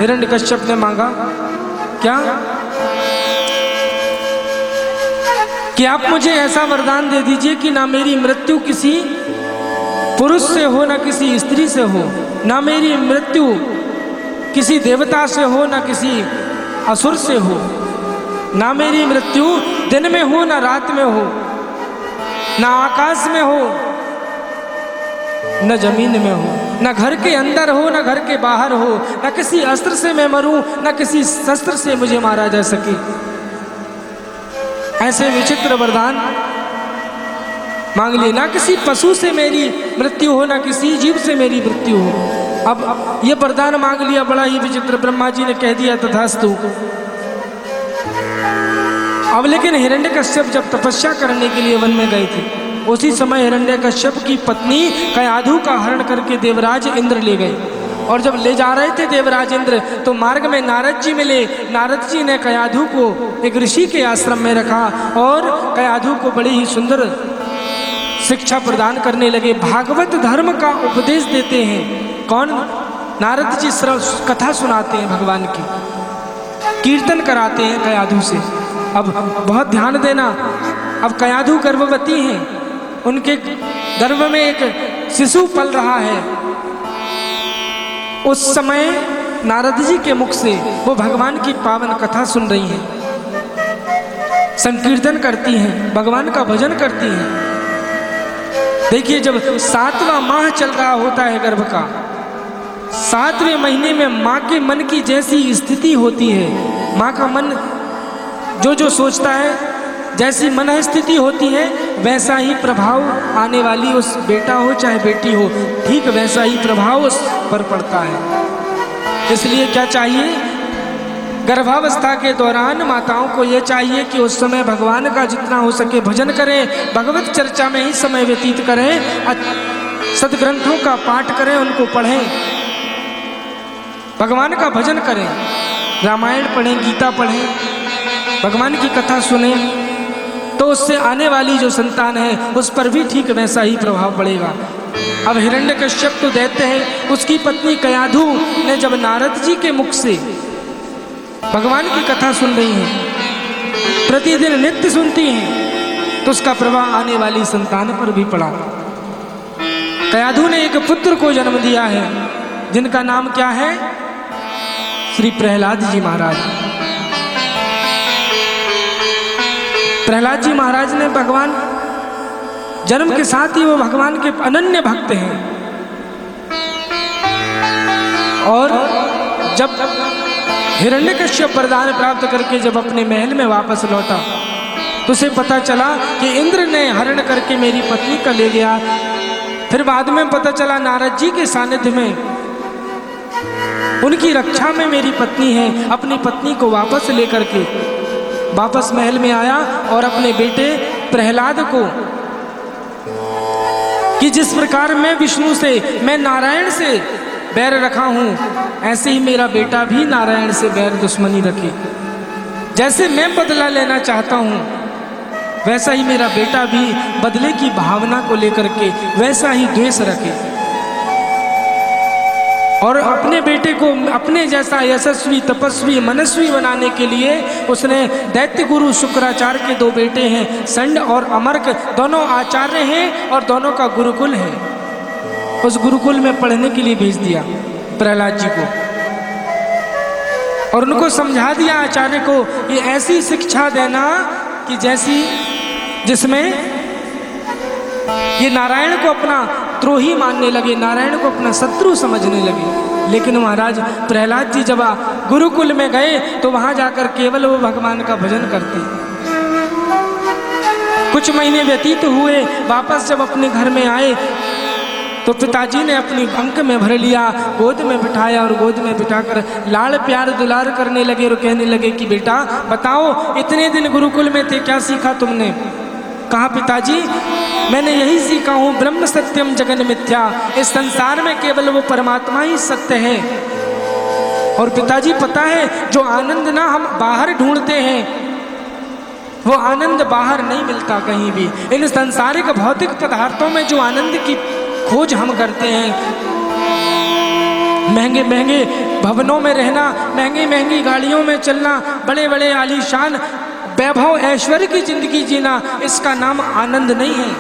हिरण्यकश्यप ने मांगा। क्या कि आप मुझे ऐसा वरदान दे दीजिए कि ना मेरी मृत्यु किसी पुरुष से हो, ना किसी स्त्री से हो, ना मेरी मृत्यु किसी देवता से हो, ना किसी असुर से हो, ना मेरी मृत्यु दिन में हो, ना रात में हो, ना आकाश में हो, न जमीन में हो, न घर के अंदर हो, न घर के बाहर हो, न किसी अस्त्र से मैं मरूं, न किसी शस्त्र से मुझे मारा जा सके। ऐसे विचित्र वरदान मांग लिए। ना किसी पशु से मेरी मृत्यु हो, ना किसी जीव से मेरी मृत्यु हो। अब ये वरदान मांग लिया, बड़ा ही विचित्र। ब्रह्मा जी ने कह दिया तथास्तु। अब लेकिन हिरण्यकश्यप जब तपस्या करने के लिए वन में गए थे, उसी समय हिरण्यकश्यप की पत्नी कयाधु का हरण करके देवराज इंद्र ले गए। और जब ले जा रहे थे देवराज इंद्र, तो मार्ग में नारद जी मिले। नारद जी ने कयाधु को एक ऋषि के आश्रम में रखा और कयाधु को बड़ी ही सुंदर शिक्षा प्रदान करने लगे। भागवत धर्म का उपदेश देते हैं। कौन? नारद जी कथा सुनाते हैं भगवान की, कीर्तन कराते हैं कयाधु से। अब बहुत ध्यान देना, अब कयाधु गर्भवती हैं, उनके गर्भ में एक शिशु पल रहा है। उस समय नारद जी के मुख से वो भगवान की पावन कथा सुन रही हैं, संकीर्तन करती हैं, भगवान का भजन करती हैं। देखिए, जब 7वां माह चल रहा होता है गर्भ का, 7वें महीने में माँ के मन की जैसी स्थिति होती है, माँ का मन जो जो सोचता है, जैसी मन स्थिति होती है, वैसा ही प्रभाव आने वाली उस बेटा हो चाहे बेटी हो, ठीक वैसा ही प्रभाव उस पर पड़ता है। इसलिए क्या चाहिए? गर्भावस्था के दौरान माताओं को ये चाहिए कि उस समय भगवान का जितना हो सके भजन करें, भगवत चर्चा में ही समय व्यतीत करें, सदग्रंथों का पाठ करें, उनको पढ़ें, भगवान का भजन करें, रामायण पढ़ें, गीता पढ़ें, भगवान की कथा सुने, तो उससे आने वाली जो संतान है उस पर भी ठीक वैसा ही प्रभाव पड़ेगा। अब हिरण्यकश्यप तो दैत्य है, उसकी पत्नी कयाधु ने जब नारद जी के मुख से भगवान की कथा सुन रही हैं, प्रतिदिन नित्य सुनती हैं, तो उसका प्रभाव आने वाली संतान पर भी पड़ा। कयाधु ने एक पुत्र को जन्म दिया है, जिनका नाम क्या है? श्री प्रहलाद जी महाराज। प्रहलाद जी महाराज ने भगवान जन्म के साथ ही वो भगवान के अनन्य भक्त हैं। और जब हिरण्यकश्यप वरदान प्राप्त करके जब अपने महल में वापस लौटा, तो उसे पता चला कि इंद्र ने हरण करके मेरी पत्नी का ले गया। फिर बाद में पता चला नारद जी के सानिध्य में उनकी रक्षा में मेरी पत्नी है। अपनी पत्नी को वापस लेकर के वापस महल में आया और अपने बेटे प्रहलाद को, कि जिस प्रकार मैं विष्णु से, मैं नारायण से बैर रखा हूं, ऐसे ही मेरा बेटा भी नारायण से बैर दुश्मनी रखे। जैसे मैं बदला लेना चाहता हूं, वैसा ही मेरा बेटा भी बदले की भावना को लेकर के वैसा ही द्वेष रखे। और अपने बेटे को अपने जैसा यशस्वी, तपस्वी, मनस्वी बनाने के लिए उसने दैत्य गुरु शुक्राचार्य के 2 बेटे हैं, संड और अमर्क, दोनों आचार्य हैं और दोनों का गुरुकुल है। उस गुरुकुल में पढ़ने के लिए भेज दिया प्रहलाद जी को, और उनको समझा दिया आचार्य को कि ऐसी शिक्षा देना कि जिसमें ये नारायण को अपना द्रोही मानने लगे, नारायण को अपना शत्रु समझने लगे। लेकिन महाराज प्रहलाद जी जब गुरुकुल में गए तो वहां जाकर केवल वो भगवान का भजन करते। कुछ महीने व्यतीत हुए, वापस जब अपने घर में आए तो पिताजी ने अपनी अंक में भर लिया, गोद में बिठाया और गोद में बिठाकर लाड़ प्यार दुलार करने लगे और कहने लगे कि बेटा बताओ, इतने दिन गुरुकुल में थे, क्या सीखा तुमने? कहा पिताजी मैंने यही सीखा हूँ, ब्रह्म सत्यम जगन मिथ्या, इस संसार में केवल वो परमात्मा ही सत्य है। और पिताजी पता है जो आनंद ना हम बाहर ढूंढते हैं, वो आनंद बाहर नहीं मिलता कहीं भी। इन सांसारिक भौतिक पदार्थों में जो आनंद की खोज हम करते हैं, महंगे महंगे भवनों में रहना, महंगी महंगी गाड़ियों में चलना, बड़े बड़े आलीशान वैभव ऐश्वर्य की जिंदगी जीना, इसका नाम आनंद नहीं है।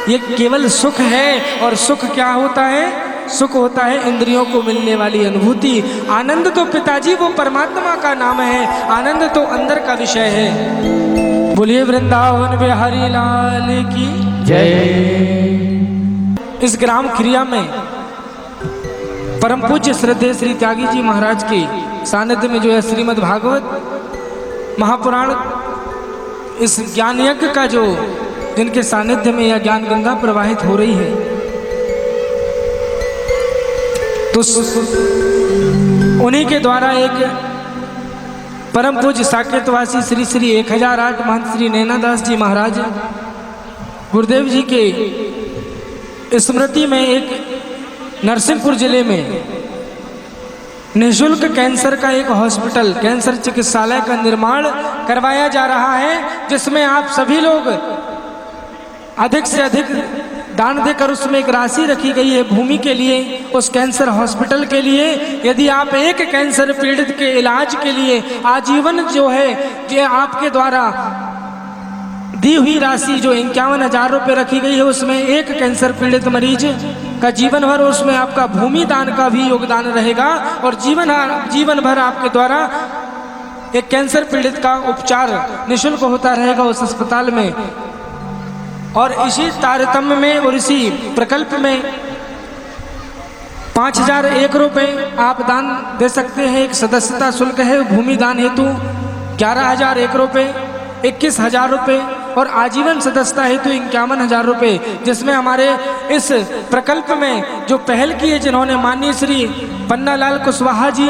ये केवल सुख है। और सुख क्या होता है? सुख होता है इंद्रियों को मिलने वाली अनुभूति। आनंद तो पिताजी वो परमात्मा का नाम है, आनंद तो अंदर का विषय है। बोलिए वृंदावन बिहारी लाल की जय। इस ग्राम क्रिया में परम पूज्य श्रद्धेय श्री त्यागी जी महाराज के सानिध्य में जो है श्रीमद् भागवत महापुराण, इस ज्ञान यज्ञ का जो जिनके सानिध्य में यह ज्ञान गंगा प्रवाहित हो रही है, तो उन्हीं के द्वारा एक परम पूज्य साकेतवासी श्री श्री 1008 महंत श्री नैनादास जी महाराज गुरुदेव जी के स्मृति में एक नरसिंहपुर जिले में निःशुल्क कैंसर का एक हॉस्पिटल, कैंसर चिकित्सालय का निर्माण करवाया जा रहा है, जिसमें आप सभी लोग अधिक से अधिक दान देकर उसमें एक राशि रखी गई है भूमि के लिए, उस कैंसर हॉस्पिटल के लिए। यदि आप एक कैंसर पीड़ित के इलाज के लिए आजीवन जो है ये आपके द्वारा दी हुई राशि जो 51,000 रुपये रखी गई है, उसमें एक कैंसर पीड़ित मरीज का जीवन भर, उसमें आपका भूमि दान का भी योगदान रहेगा और जीवन भर आपके द्वारा एक कैंसर पीड़ित का उपचार निःशुल्क होता रहेगा उस अस्पताल में। और इसी तारतम्य में और इसी प्रकल्प में 5,001 रुपये आप दान दे सकते हैं। एक सदस्यता शुल्क है भूमि दान हेतु 11,001 रुपये, 21,000 रुपये और आजीवन सदस्यता हेतु 51,000 रुपये, जिसमें हमारे इस प्रकल्प में जो पहल की है जिन्होंने माननीय श्री पन्नालाल कुशवाहा जी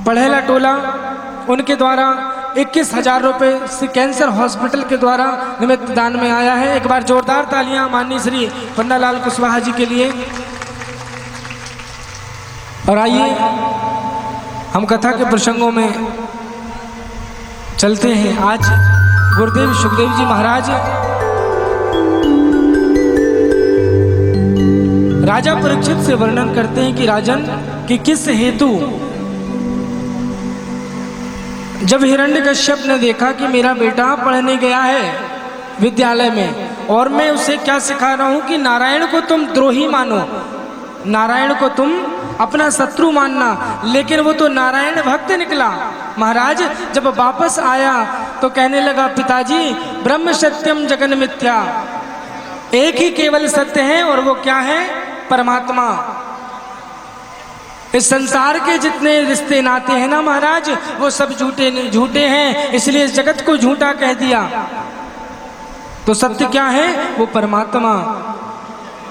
पढ़ेला टोला, उनके द्वारा 21,000 रुपये कैंसर हॉस्पिटल के द्वारा निमित्त दान में आया है। एक बार जोरदार तालियां माननीय श्री पन्नालाल कुशवाहा जी के लिए। और आइए हम कथा के प्रसंगों में चलते हैं। आज गुरुदेव सुखदेव जी महाराज राजा परीक्षित से वर्णन करते हैं कि राजन कि किस हेतु जब हिरण्यकश्यप ने देखा कि मेरा बेटा पढ़ने गया है विद्यालय में और मैं उसे क्या सिखा रहा हूं कि नारायण को तुम द्रोही मानो, नारायण को तुम अपना शत्रु मानना, लेकिन वो तो नारायण भक्त निकला। महाराज जब वापस आया तो कहने लगा पिताजी ब्रह्म सत्यम जगन मिथ्या, एक ही केवल सत्य है और वो क्या है? परमात्मा। इस संसार के जितने रिश्ते नाते हैं ना महाराज, वो सब झूठे हैं, इसलिए इस जगत को झूठा कह दिया। तो सत्य क्या है? वो परमात्मा।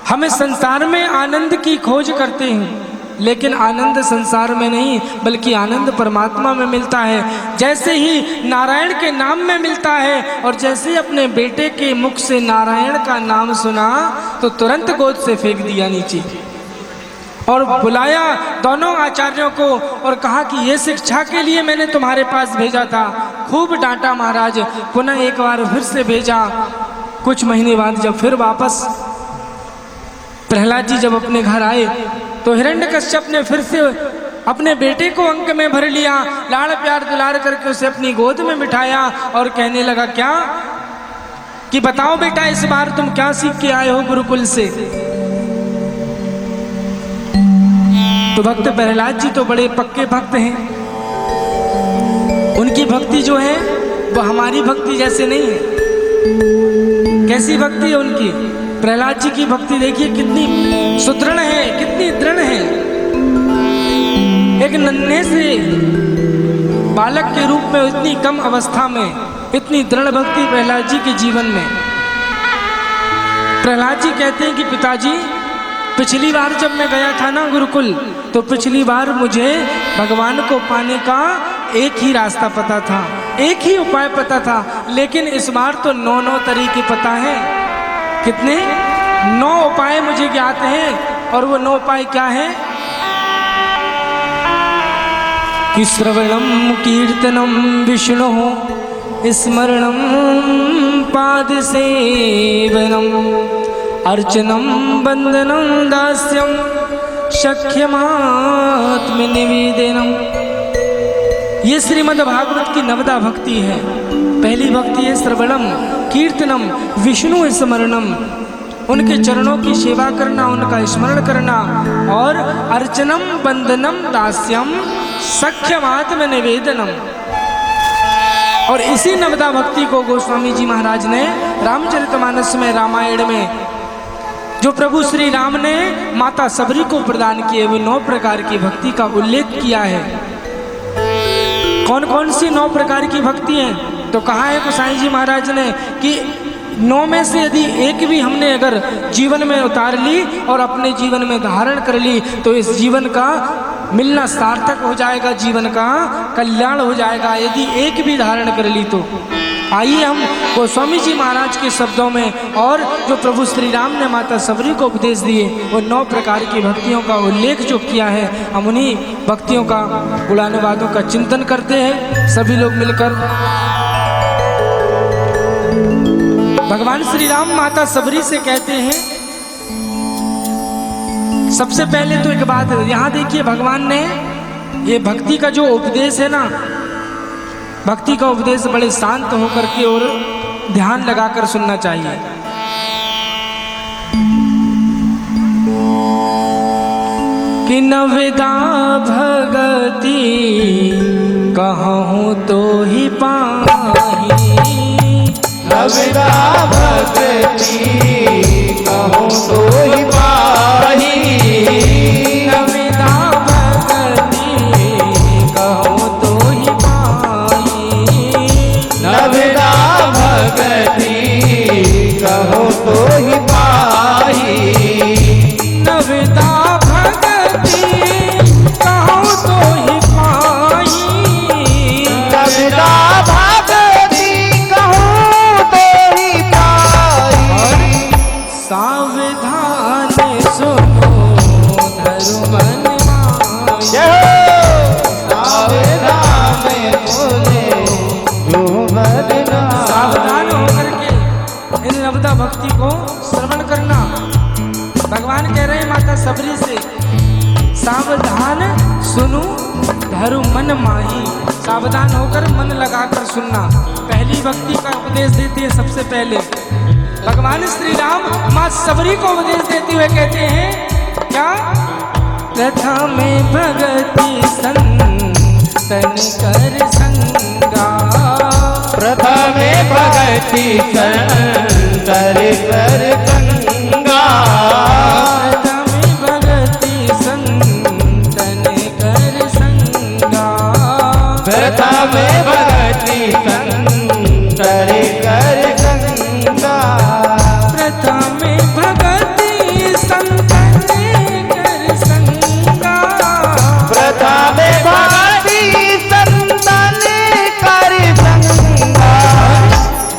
हम इस संसार में आनंद की खोज करते हैं, लेकिन आनंद संसार में नहीं बल्कि आनंद परमात्मा में मिलता है। जैसे ही नारायण के नाम में मिलता है और जैसे ही अपने बेटे के मुख से नारायण का नाम सुना तो तुरंत गोद से फेंक दिया नीचे और बुलाया दोनों आचार्यों को और कहा कि ये शिक्षा के लिए मैंने तुम्हारे पास भेजा था। खूब डांटा महाराज, पुनः एक बार फिर से भेजा। कुछ महीने बाद जब फिर वापस प्रहलाद जी जब अपने घर आए तो हिरण्यकश्यप ने फिर से अपने बेटे को अंक में भर लिया, लाड़ प्यार दुलार करके उसे अपनी गोद में बिठाया और कहने लगा क्या कि बताओ बेटा इस बार तुम क्या सीख के आए हो गुरुकुल से। तो भक्त प्रहलाद जी तो बड़े पक्के भक्त हैं, उनकी भक्ति जो है वो हमारी भक्ति जैसे नहीं है। कैसी भक्ति है उनकी? प्रहलाद जी की भक्ति देखिए कितनी सुदृढ़ है, कितनी दृढ़ है। एक नन्हे से बालक के रूप में इतनी कम अवस्था में इतनी दृढ़ भक्ति प्रहलाद जी के जीवन में। प्रहलाद जी कहते हैं कि पिताजी पिछली बार जब मैं गया था ना गुरुकुल, तो पिछली बार मुझे भगवान को पाने का एक ही रास्ता पता था, एक ही उपाय पता था, लेकिन इस बार तो 9 तरीके पता है। कितने? 9 उपाय मुझे ज्ञात हैं। और वो 9 उपाय क्या है? कि श्रवणम कीर्तनम विष्णु स्मरणम पाद सेवनम अर्चनम वंदनम दास्यम शक्यमात्म निवेदनम। ये श्रीमद् भागवत की नवदा भक्ति है। पहली भक्ति है श्रवणम कीर्तनम विष्णु स्मरणम, उनके चरणों की सेवा करना, उनका स्मरण करना, और अर्चनम बंदनम दास्यम सख्यमात्म निवेदनम। और इसी नवदा भक्ति को गोस्वामी जी महाराज ने रामचरितमानस में, रामायण में, जो प्रभु श्री राम ने माता सबरी को प्रदान किए हुए 9 प्रकार की भक्ति का उल्लेख किया है। कौन कौन सी 9 प्रकार की भक्ति हैं? तो कहा है गोसाई जी महाराज ने कि 9 में से यदि एक भी हमने अगर जीवन में उतार ली और अपने जीवन में धारण कर ली तो इस जीवन का मिलना सार्थक हो जाएगा, जीवन का कल्याण हो जाएगा, यदि एक भी धारण कर ली तो। आइए हम गोस्वामी जी महाराज के शब्दों में, और जो प्रभु श्री राम ने माता सबरी को उपदेश दिए वो 9 प्रकार की भक्तियों का उल्लेख जो किया है, हम उन्हीं भक्तियों का, गुणानुवादों का चिंतन करते हैं सभी लोग मिलकर। भगवान श्री राम माता सबरी से कहते हैं, सबसे पहले तो एक बात यहाँ देखिए, भगवान ने ये भक्ति का जो उपदेश है ना, भक्ति का उपदेश बड़े शांत होकर के और ध्यान लगाकर सुनना चाहिए। कि नवदा भगति कहूँ तो ही पाही, नवदा भगति कहूँ तो ही पाही, नवदा भगति कहूँ तो ही पाही, नवदा भगति कहूँ तो ही पाही, नवदा भगति कहूँ तो ही पाही, नवदा भगति कहूँ तो ही पाही। सावधान सुनो धर्मन माही, सावधान बोले जो मरना। सावधान होकर के इन नवदा भक्ति को श्रवण करना। भगवान कह रहे हैं माता सबरी से, सावधान सुनो धरु मन माही, सावधान होकर मन लगाकर सुनना। पहली भक्ति का उपदेश देते हैं सबसे पहले भगवान श्री राम माँ सबरी को उपदेश देते हुए कहते हैं क्या? प्रथम भगति संतन कर संगा, प्रथम भगति संतर कर गंगा, प्रथम भगति संतन कर संगा, प्रथम भगति संतर कर गंगा, प्रथम भगति संतन कर संगा, प्रथम भगति संतन कर गंगा,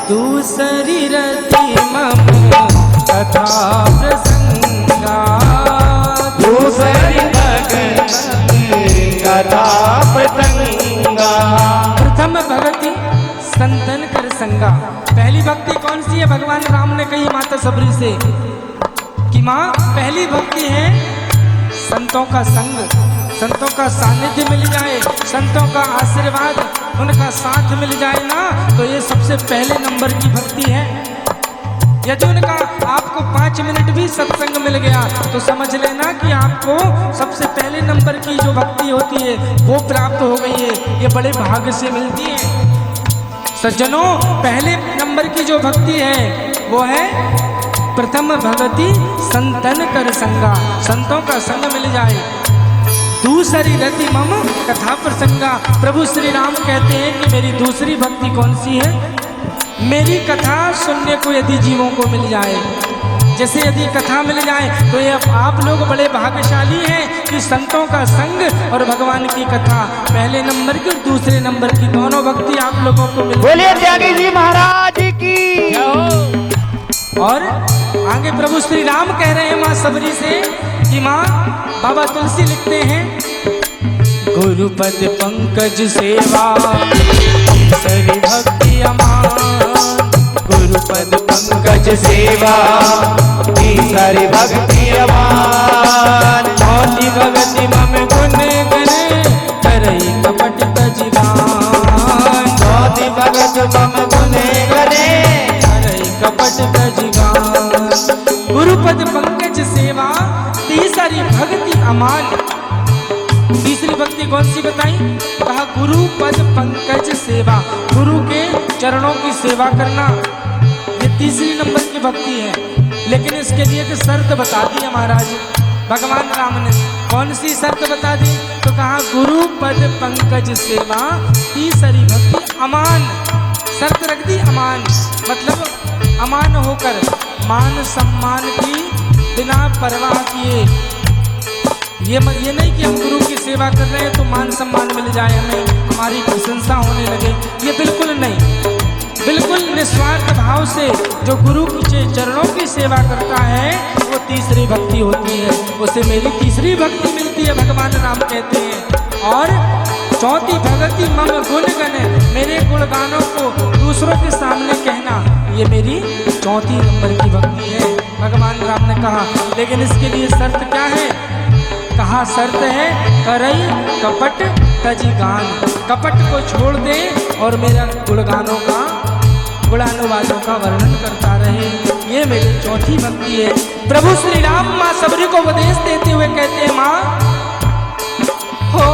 दूसरी रति मम कथा प्रसंगा, दूसरी भगति कथा प्रसंगा, प्रथम भक्ति संतन कर संगा। पहली भक्ति कौन सी है? भगवान राम ने कही माता सबरी से कि माँ पहली भक्ति है संतों का संग, संतों का सानिध्य मिल जाए, संतों का आशीर्वाद, उनका साथ मिल जाए ना, तो ये सबसे पहले नंबर की भक्ति है। यदि उनका आपको 5 मिनट भी सत्संग मिल गया तो समझ लेना कि आपको सबसे पहले नंबर की जो भक्ति होती है वो प्राप्त हो गई है। ये बड़े भाग्य से मिलती है। सज्जनों, पहले नंबर की जो भक्ति है वो है प्रथम भगति संतन कर संगा, संतों का संग मिल जाए। दूसरी रति मम कथा प्रसंगा, प्रभु श्री राम कहते हैं कि मेरी दूसरी भक्ति कौन सी है? मेरी कथा सुनने को यदि जीवों को मिल जाए, जैसे यदि कथा मिल जाए तो ये आप लोग बड़े भाग्यशाली हैं कि संतों का संग और भगवान की कथा पहले नंबर की और दूसरे नंबर की दोनों भक्ति आप लोगों को मिल। बोलिए त्यागी जी महाराज की। और आगे प्रभु श्री राम कह रहे हैं माँ सबरी से कि माँ, बाबा तुलसी लिखते हैं गुरुपद पंकज सेवा सरी भक्ति अमान, गुरुपद पंकज सेवा तीसरी भक्ति अमान, मौलिक अमान। तीसरी भक्ति कौन सी बताई? कहा गुरु पद पंकज सेवा, गुरु के चरणों की सेवा करना, ये तीसरी नंबर की भक्ति है। लेकिन इसके लिए एक शर्त बता दी है महाराज भगवान राम ने। कौन सी शर्त बता दी? तो कहा गुरु पद पंकज सेवा, तीसरी भक्ति अमान। शर्त रख दी अमान, मतलब अमान होकर, मान सम्मान की बिना परवाह किए। ये नहीं कि हम गुरु की सेवा कर रहे हैं तो मान सम्मान मिल जाए, हमें हमारी प्रशंसा होने लगे, ये बिल्कुल नहीं। बिल्कुल निस्वार्थ भाव से जो गुरु के चरणों की सेवा करता है वो तीसरी भक्ति होती है, उसे मेरी तीसरी भक्ति मिलती है, भगवान राम कहते हैं। और चौथी भक्ति मम गुण गण, मेरे गुणगानों को दूसरों के सामने कहना, ये मेरी चौथी नंबर की भक्ति है, भगवान राम ने कहा। लेकिन इसके लिए शर्त क्या है? कहा शर्त है करई कपट तजी गान, कपट को छोड़ दे और मेरा गुणगानों का, गुणानुवादों का वर्णन करता रहे, ये मेरी चौथी भक्ति है। प्रभु श्री राम माँ सबरी को उपदेश देते हुए कहते हैं, माँ हो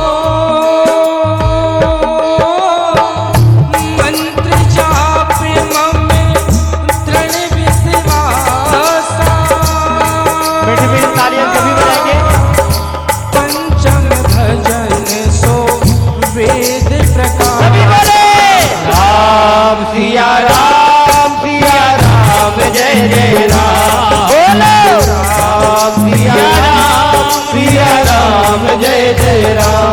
मंत्र जाप मम दृढ़ विश्वासा, बैठे तालियां कभी बजाएंगे। पंचम भजन सो वेद प्रकाश, सभी बोले राम सिया राम जय जय राम, बोलो राम सिया राम जय जय राम।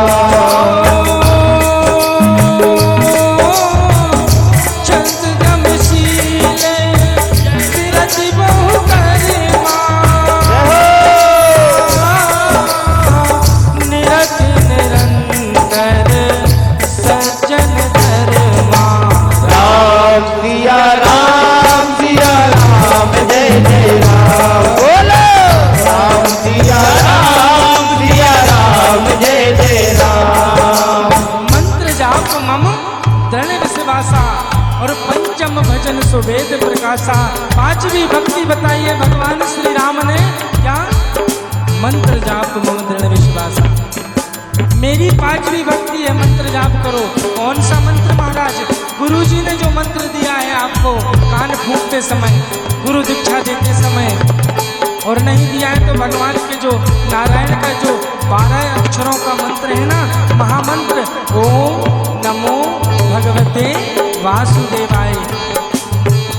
और पंचम भजन सुवेद प्रकाशा, पांचवी भक्ति बताई है भगवान श्री राम ने, क्या? मंत्र जाप मम दृढ़ विश्वासा, मेरी पांचवी भक्ति है, मंत्र जाप करो। कौन सा मंत्र महाराज? गुरुजी ने जो मंत्र दिया है आपको कान फूंकते समय, गुरु दीक्षा देते समय, और नहीं दिया है तो भगवान के जो नारायण का जो 12 अक्षरों का मंत्र है ना, महामंत्र, ओम नमो भगवते वासुदेवाय,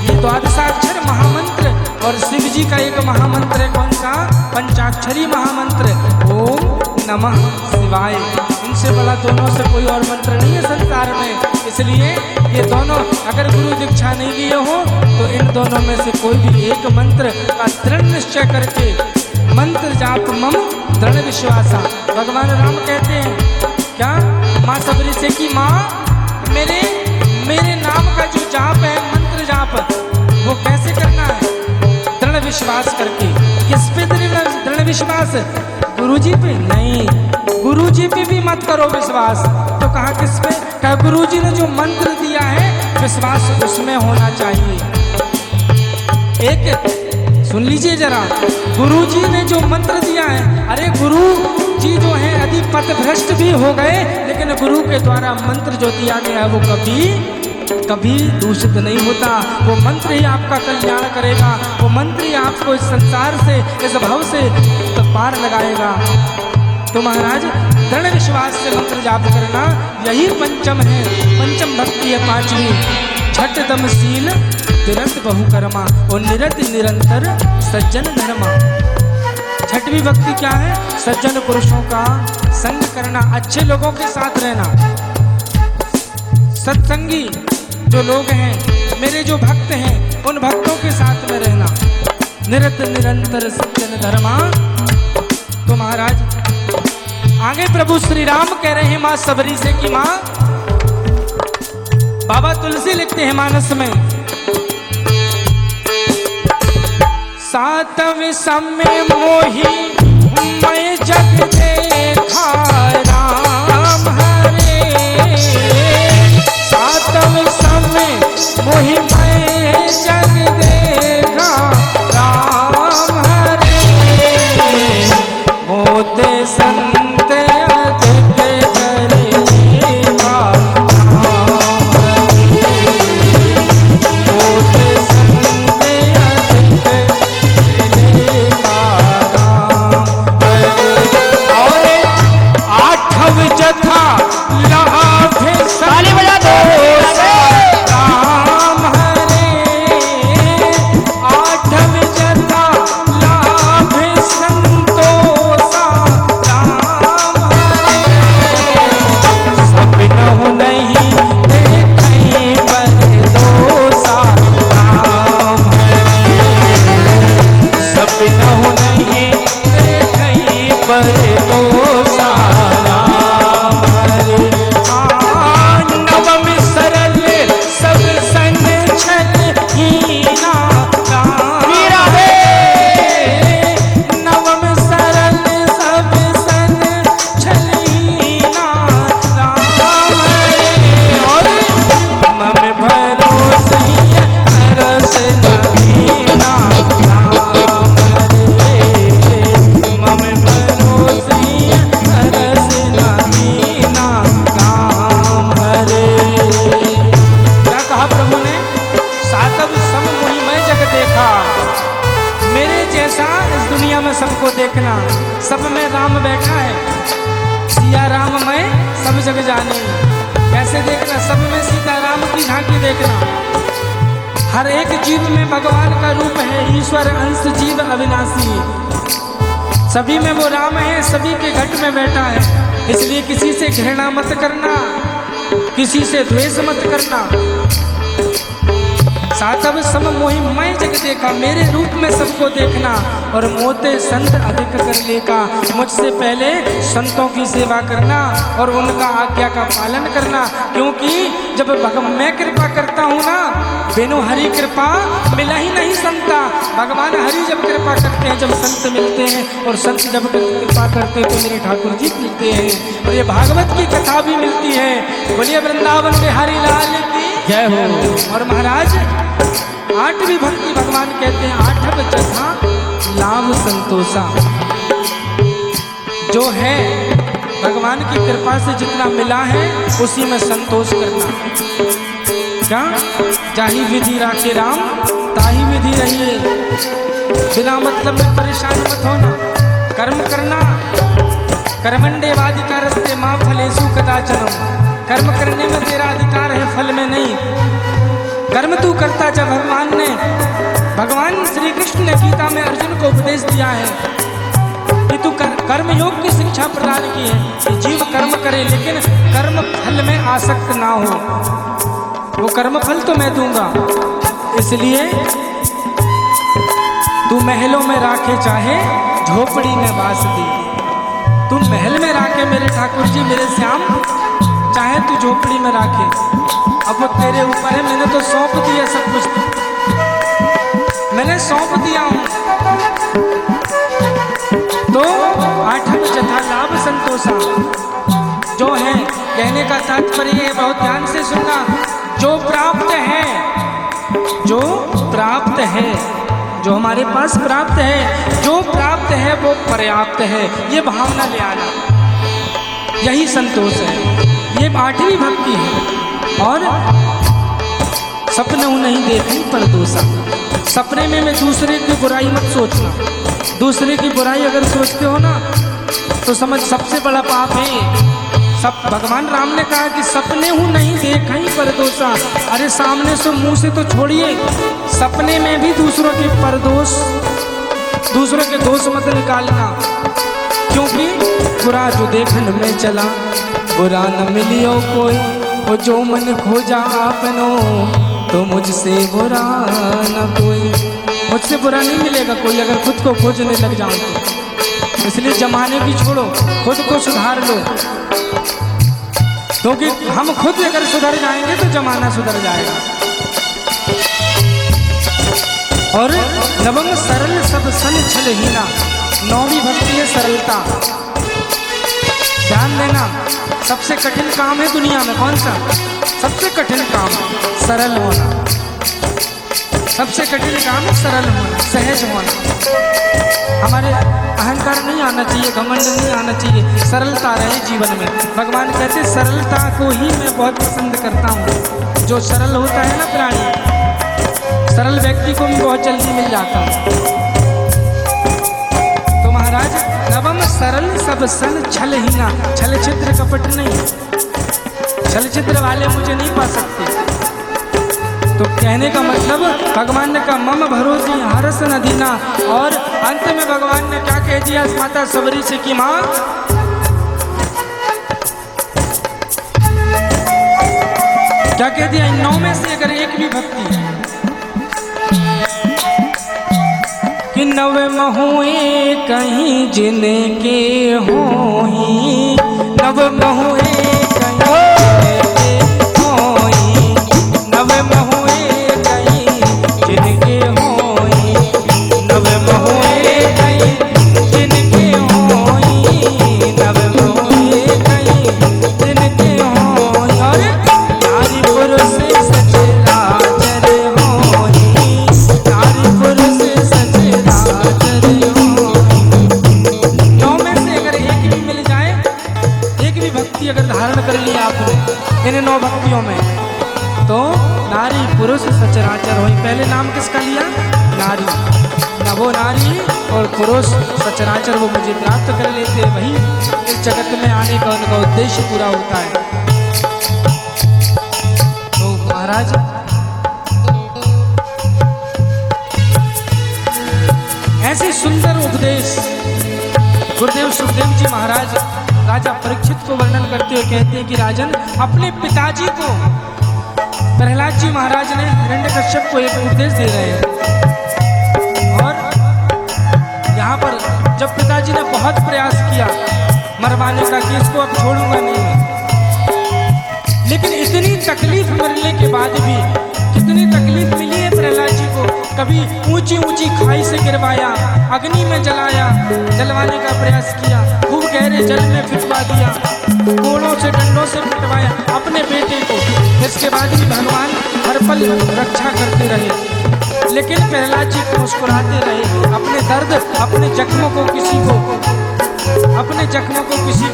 ये द्वादशाक्षर महामंत्र। और शिव जी का एक महामंत्र है, कौन सा? पंचाक्षरी महामंत्र, ओम नमः शिवाय। इनसे बड़ा दोनों से कोई और मंत्र नहीं है संसार में। इसलिए ये दोनों, अगर गुरु दीक्षा नहीं लिए हो तो इन दोनों में से कोई भी एक मंत्र का दृढ़ निश्चय करके, मंत्र जाप मम दृढ़ विश्वासा। भगवान राम कहते हैं क्या? माँ सबरी से कि माँ मेरे नाम का जो जाप है, मंत्र जाप, वो कैसे करना है? दृढ़ विश्वास करके। किस पे दृढ़ विश्वास? गुरुजी पे नहीं, गुरुजी पे भी मत करो विश्वास। तो कहा किस पे? कहा गुरुजी ने जो मंत्र दिया है विश्वास उसमें होना चाहिए। एक सुन लीजिए जरा, गुरुजी ने जो मंत्र दिया है, अरे गुरु जी जो है यदि पथभ्रष्ट भी हो गए, लेकिन गुरु के द्वारा मंत्र जो दिया गया है वो कभी दूषित नहीं होता। वो मंत्र ही आपका कल्याण करेगा, वो मंत्र ही आपको इस संसार से, इस भव से पार लगाएगा। तो महाराज दृढ़ विश्वास से मंत्र जाप करना, यही पंचम है, पंचम भक्ति है पांचवी। छठ दमशील तिरत बहुकर्मा और निरत निरंतर सज्जन धर्मा। छठवीं भक्ति क्या है? सज्जन पुरुषों का संग करना, अच्छे लोगों के साथ रहना, सत्संगी जो लोग हैं, मेरे जो भक्त हैं, उन भक्तों के साथ में रहना, निरत निरंतर सज्जन धर्मा। तो महाराज आगे प्रभु श्री राम कह रहे हैं माँ सबरी से कि माँ, बाबा तुलसी लिखते हैं मानस में, सातवें समय मोही मैं जग देखा राम हरे, सातवें समय मोही मैं जग देखा राम हरे, मोते मोते संत अधिक करेगा मोते संत अधिक करेगा और आठव जथा लाभ ताली बजा दो। राम हरे आठव जथा लाभ संतोषा राम हरे सब नहु नहीं देखई पर दोषा राम हरे सब नहु नहीं देखई पर दोषा राम हरे नवम सरल सब सन छल हीना वीरा नवम सरल सब सन छल हीना राम हरे और मम भरोसे रस नवीना राम हरे मम भरोसे रस नवीना राम हरे। क्या कहा प्रभु ने? सातव सम मोहि मैं जग देखा, मेरे जैसा इस दुनिया में सबको देखना। सब में राम बैठा है, सिया राम मैं सब जग जाने। कैसे देखना? सब में सीता राम की झांकी देखना। हर एक जीव में भगवान का रूप है, ईश्वर अंश जीव अविनाशी। सभी में वो राम है, सभी के घट में बैठा है। इसलिए किसी से घृणा मत करना, किसी से द्वेष मत करना। सातव सम मोहि मैं जग देखा, मेरे रूप में सबको देखना। और मोते संत अधिक कर लेका, मुझसे पहले संतों की सेवा करना और उनका आज्ञा का पालन करना। क्योंकि जब मैं कृपा करता हूँ ना, बिनु हरि कृपा मिला ही नहीं संता। भगवान हरि जब कृपा करते हैं, जब संत मिलते हैं, और संत जब कृपा करते हैं तो मेरे ठाकुर जी मिलते हैं। और ये भागवत की कथा भी मिलती है। बोलिए वृंदावन बिहारी लाल की जय हो। और महाराज आठवीं भक्ति भगवान कहते हैं, आठव जथा लाभ संतोषा। जो है भगवान की कृपा से जितना मिला है उसी में संतोष करना। क्या? जाही विधि राखे राम ताही विधि रहिए। बिना मतलब में परेशान मत होना, कर्म करना। कर्मण्येवाधिकारस्ते मा फलेषु कदाचन। कर्म करने में तेरा अधिकार है, फल में नहीं। कर्म तू करता जब भगवान श्री कृष्ण ने गीता में अर्जुन को उपदेश दिया है कि तू कर्म योग की शिक्षा प्रदान की है कि जीव कर्म करे, लेकिन कर्म फल में आसक्त ना हो। वो कर्म फल तो मैं दूंगा। इसलिए तू महलों में राखे चाहे झोपड़ी में बास दी। तू महल में राखे मेरे ठाकुर जी मेरे श्याम, चाहे तू झोपड़ी में राखे। अब वो तेरे ऊपर है, मैंने तो सौंप दिया सब कुछ, मैंने सौंप दिया हूं। तो आठव जथा लाभ संतोषा जो है, कहने का तात्पर्य है, बहुत ध्यान से सुनना। जो प्राप्त है, जो प्राप्त है, जो हमारे पास प्राप्त है, जो प्राप्त है वो पर्याप्त है, ये भावना ले आना, यही संतोष है। ये आठवीं भक्ति है। और सपने नहीं देखी पर दोषा। सपने में मैं दूसरे की बुराई मत सोचना। दूसरे की बुराई अगर सोचते हो ना तो समझ सबसे बड़ा पाप है। सब भगवान राम ने कहा कि सपने हूँ नहीं देखई पर दोषा। अरे सामने से मुंह से तो छोड़िए, सपने में भी दूसरों के परदोष, दूसरों के दोष मत निकालना। क्योंकि बुरा जो देखन में चला बुरा न मिलियो कोई, वो जो मन खोजा आपनो तो मुझसे बुरा न कोई। मुझसे बुरा नहीं मिलेगा कोई अगर खुद को खोजने लग जाऊं तो। इसलिए जमाने की छोड़ो, खुद को सुधार लो। क्योंकि हम खुद अगर सुधर जाएंगे तो जमाना सुधर जाएगा। और नवम सरल सब सन छल हीना, नौवीं भक्ति है सरलता। ध्यान देना, सबसे कठिन काम है दुनिया में कौन सा? सबसे कठिन काम सरल होना। सबसे कठिन काम सरल होना, सहज होना। हमारे अहंकार नहीं आना चाहिए, घमंड नहीं आना चाहिए, सरलता रहे जीवन में। भगवान कहते सरलता को ही मैं बहुत पसंद करता हूँ। जो सरल होता है ना प्राणी, सरल व्यक्ति को भी बहुत जल्दी मिल जाता है। तो महाराज नवम सरल सब सन छल हीना, छल चित्र कपट नहीं, छल चित्र वाले मुझे नहीं पा सकते। तो कहने का मतलब भगवान ने कहा मम भरोसी हरस न दीना, और अंत में भगवान ने क्या कह दिया माता सबरी से कि माँ क्या कह दिया, इन 9 में से अगर एक भी भक्ति कि नव महुए कहीं जिनके होई, नव महुए कहीं जिनके होई, नव महुए कहीं जिनके होई, नव महुए कहीं जिनके होई, नव महुए कहीं जिनके होई, और नारी पुरुष सचराचर होई, नारी पुरुष सचराचर होई। 9 में से अगर एक भी मिल जाए, एक भी भक्ति अगर धारण कर लिया आपने इन 9 भक्तियों में, तो नारी पुरुष सचराचर होई। पहले नाम किसका लिया, नारी, नवो नारी और पुरुष सचराचर, वो मुझे प्राप्त कर लेते, वही इस जगत में आने का उनका उद्देश्य पूरा होता है। तो महाराज ऐसे सुंदर उपदेश गुरुदेव सुखदेव जी महाराज राजा परीक्षित को वर्णन करते हुए कहते हैं कि राजन, अपने पिताजी को प्रहलाद जी महाराज ने हिरण्यकश्यप को एक उपदेश दे रहे हैं। और यहाँ पर जब पिताजी ने बहुत प्रयास किया मरवाने का कि इसको अब छोड़ूंगा नहीं, लेकिन इतनी तकलीफ मिलने के बाद भी, कितनी तकलीफ मिली है प्रहलाद जी को, कभी ऊंची ऊंची खाई से गिरवाया, अग्नि में जलाया, जलवाने का प्रयास किया, खूब गहरे जल में फिटवा दिया, कोड़ों से डंडों से पिटवाया अपने बेटे को। इसके बाद भी भगवान हर पल रक्षा करते रहे, लेकिन प्रहलाद जी को मुस्कुराते रहे। अपने दर्द, अपने जख्मों को किसी को, अपने जख्मों को किसी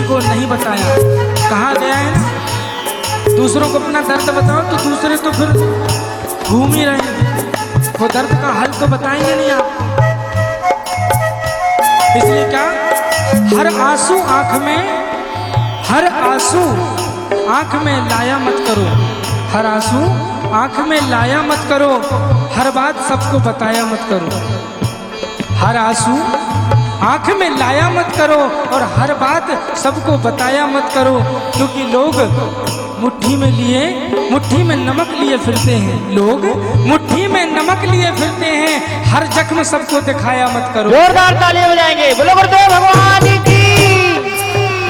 को नहीं बताया। कहा गया है ना, दूसरों को अपना दर्द बताओ तो दूसरे तो फिर घूम ही रहे हैं, वो दर्द का हल तो बताएंगे नहीं आप। इसलिए क्या, हर आंसू आंख में लाया मत करो, हर आंसू आंख में लाया मत करो, हर बात सबको बताया मत करो। हर आंसू आंख में लाया मत करो और हर बात सबको बताया मत करो, क्योंकि लोग मुट्ठी में नमक लिए फिरते हैं, लोग मुट्ठी में नमक लिए फिरते हैं, हर जख्म सबको दिखाया मत करो। जोरदार तालियां बजाएंगे, बोलो गुरुदेव भगवान की।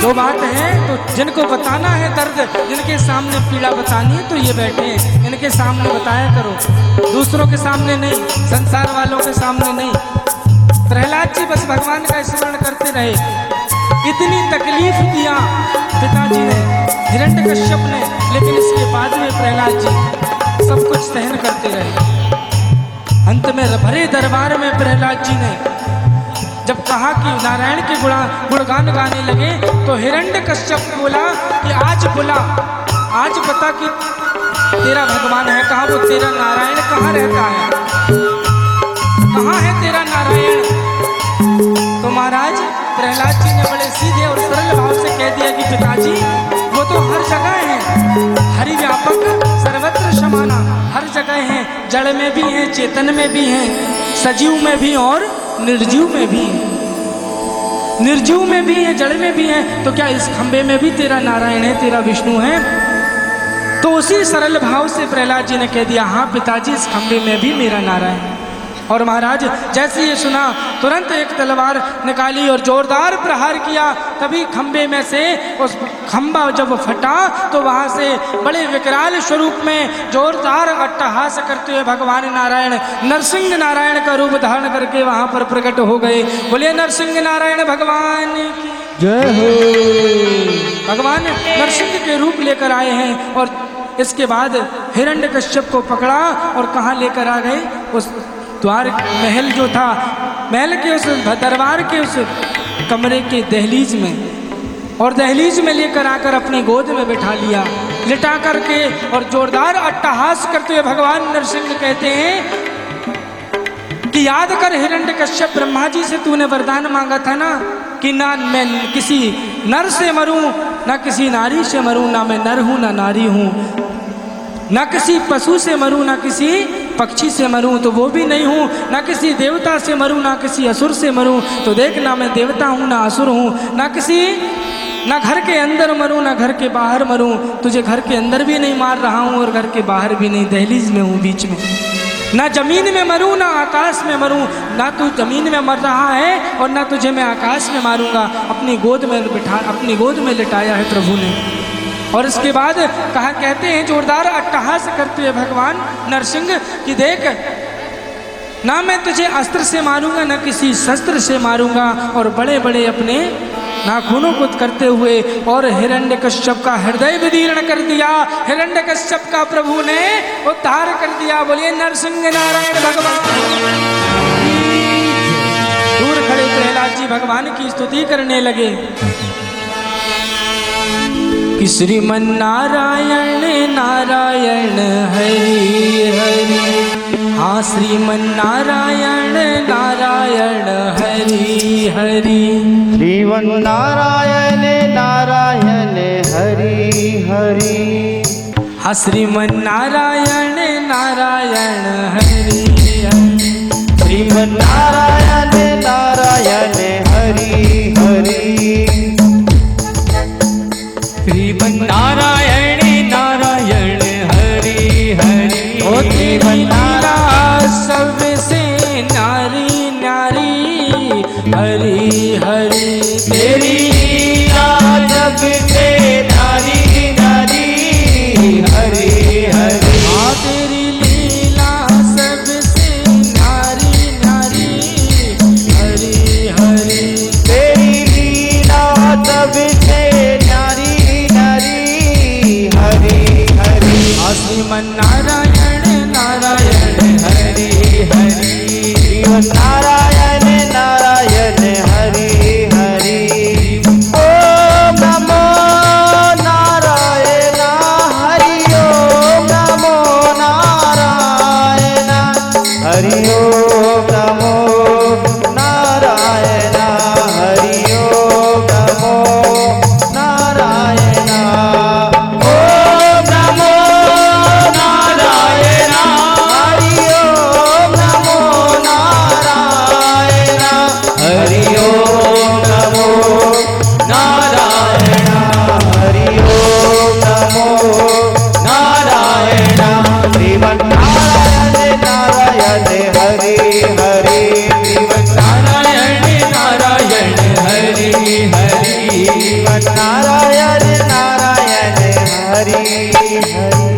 जो बात है तो जिनको बताना है दर्द, जिनके सामने पीड़ा बतानी है तो ये बैठे हैं, इनके सामने बताया करो, दूसरों के सामने नहीं, संसार वालों के सामने नहीं। प्रहलाद जी बस भगवान का स्मरण करते रहे। इतनी तकलीफ दिया पिताजी ने, हिरण्यकश्यप ने, लेकिन इसके बाद में प्रहलाद जी सब कुछ सहन करते रहे। अंत में भरे दरबार में प्रहलाद जी ने जब कहा कि नारायण के गुणगान गाने लगे, तो हिरण्यकश्यप बोला कि आज बता कि तेरा भगवान है कहाँ, वो तेरा नारायण कहाँ रहता है, कहाँ है तेरा नारायण। तो महाराज प्रहलाद जी ने बड़े सीधे और सरल भाव से कह दिया कि पिताजी वो तो हर जगह है, हरि व्यापक सर्वत्र समाना, हर जगह है, जड़ में भी है, चेतन में भी है, सजीव में भी और निर्जीव में भी है, निर्जीव में भी है, जड़ में भी है। तो क्या इस खंबे में भी तेरा नारायण है, तेरा विष्णु है? तो उसी सरल भाव से प्रहलाद जी ने कह दिया, हाँ पिताजी इस खंबे में भी मेरा नारायण है। और महाराज जैसे ये सुना, तुरंत एक तलवार निकाली और जोरदार प्रहार किया। तभी खंबे में से उस खंबा जब फटा तो वहाँ से बड़े विकराल स्वरूप में जोरदार अट्टहास करते हुए भगवान नारायण नरसिंह नारायण का रूप धारण करके वहाँ पर प्रकट हो गए। बोले नरसिंह नारायण भगवान की जय हो। भगवान नरसिंह के रूप लेकर आए हैं और इसके बाद हिरण्यकश्यप को पकड़ा और कहाँ लेकर आ गए, उस द्वार महल जो था, महल के उस दरबार के उस कमरे के दहलीज में, और दहलीज में लेकर आकर अपनी गोद में बिठा लिया, लिटा करके, और जोरदार अट्टहास करते हुए भगवान नरसिंह कहते हैं कि याद कर हिरण्यकश्यप, ब्रह्मा जी से तूने वरदान मांगा था ना कि ना मैं किसी नर से मरूं, ना किसी नारी से मरूं, ना मैं नर हूं ना नारी हूं, ना किसी पशु से मरूं, ना किसी पक्षी से मरूं, तो वो भी नहीं हूं, ना किसी देवता से मरूं, ना किसी असुर से मरूं, तो देख ना मैं देवता हूं ना असुर हूं, ना घर के अंदर मरूं ना घर के बाहर मरूं, तुझे घर के अंदर भी नहीं मार रहा हूं और घर के बाहर भी नहीं, दहलीज में हूं बीच में, ना जमीन में मरूं ना आकाश में मरूं, ना तू जमीन में मर रहा है और ना तुझे मैं आकाश में मारूंगा, अपनी गोद में लिटाया है प्रभु ने। और इसके बाद कहते हैं जोरदार अट्टहास करते हुए भगवान नरसिंह कि देख ना मैं तुझे अस्त्र से मारूंगा ना किसी शस्त्र से मारूंगा, और बड़े बड़े अपने नाखूनों को करते हुए और हिरण्यकश्यप का हृदय विदीर्ण कर दिया, हिरण्यकश्यप का प्रभु ने उद्धार कर दिया। बोलिए नरसिंह नारायण भगवान। दूर खड़े प्रहलाद जी भगवान की स्तुति करने लगे कि श्रीमन नारायण नारायण हरि हरि, हाँ श्रीमन नारायण नारायण हरि हरि, श्रीमन नारायण नारायण हरि हरि, हाँ श्रीमन नारायण नारायण हरि हरि, श्रीमन नारायण नारायण हरि हरि, श्रीमन नारायण नारायण हरि हरि, ओ तेरी लीला सबसे नारी नारी हरि हरि, तेरी लीला सबसे नारी नारी हरि हरि, हाँ तेरी लीला सबसे नारी नारी हरि हरि, तेरी लीला सबसे नारी नारी हरि हरि, श्रीमन नारायण नारायण हरि हरि, श्रीमन नारायण नारायण हरि हरि, ओम नमो नारायण हरि ओम नमो नारायण, हरि ओम नमो नारायण, हरि ओम नमो नारायण, ओम नमो नारायण, हरि ओम नमो नारायण, हरि ओम नमो नारायण, हरि ओम नमो नारायण, श्रीमन नारायण नारायण हरि हरि, श्रीमन नारायण नारायण हरि हरि, श्रीमन नारायण नारायण हरि हरि।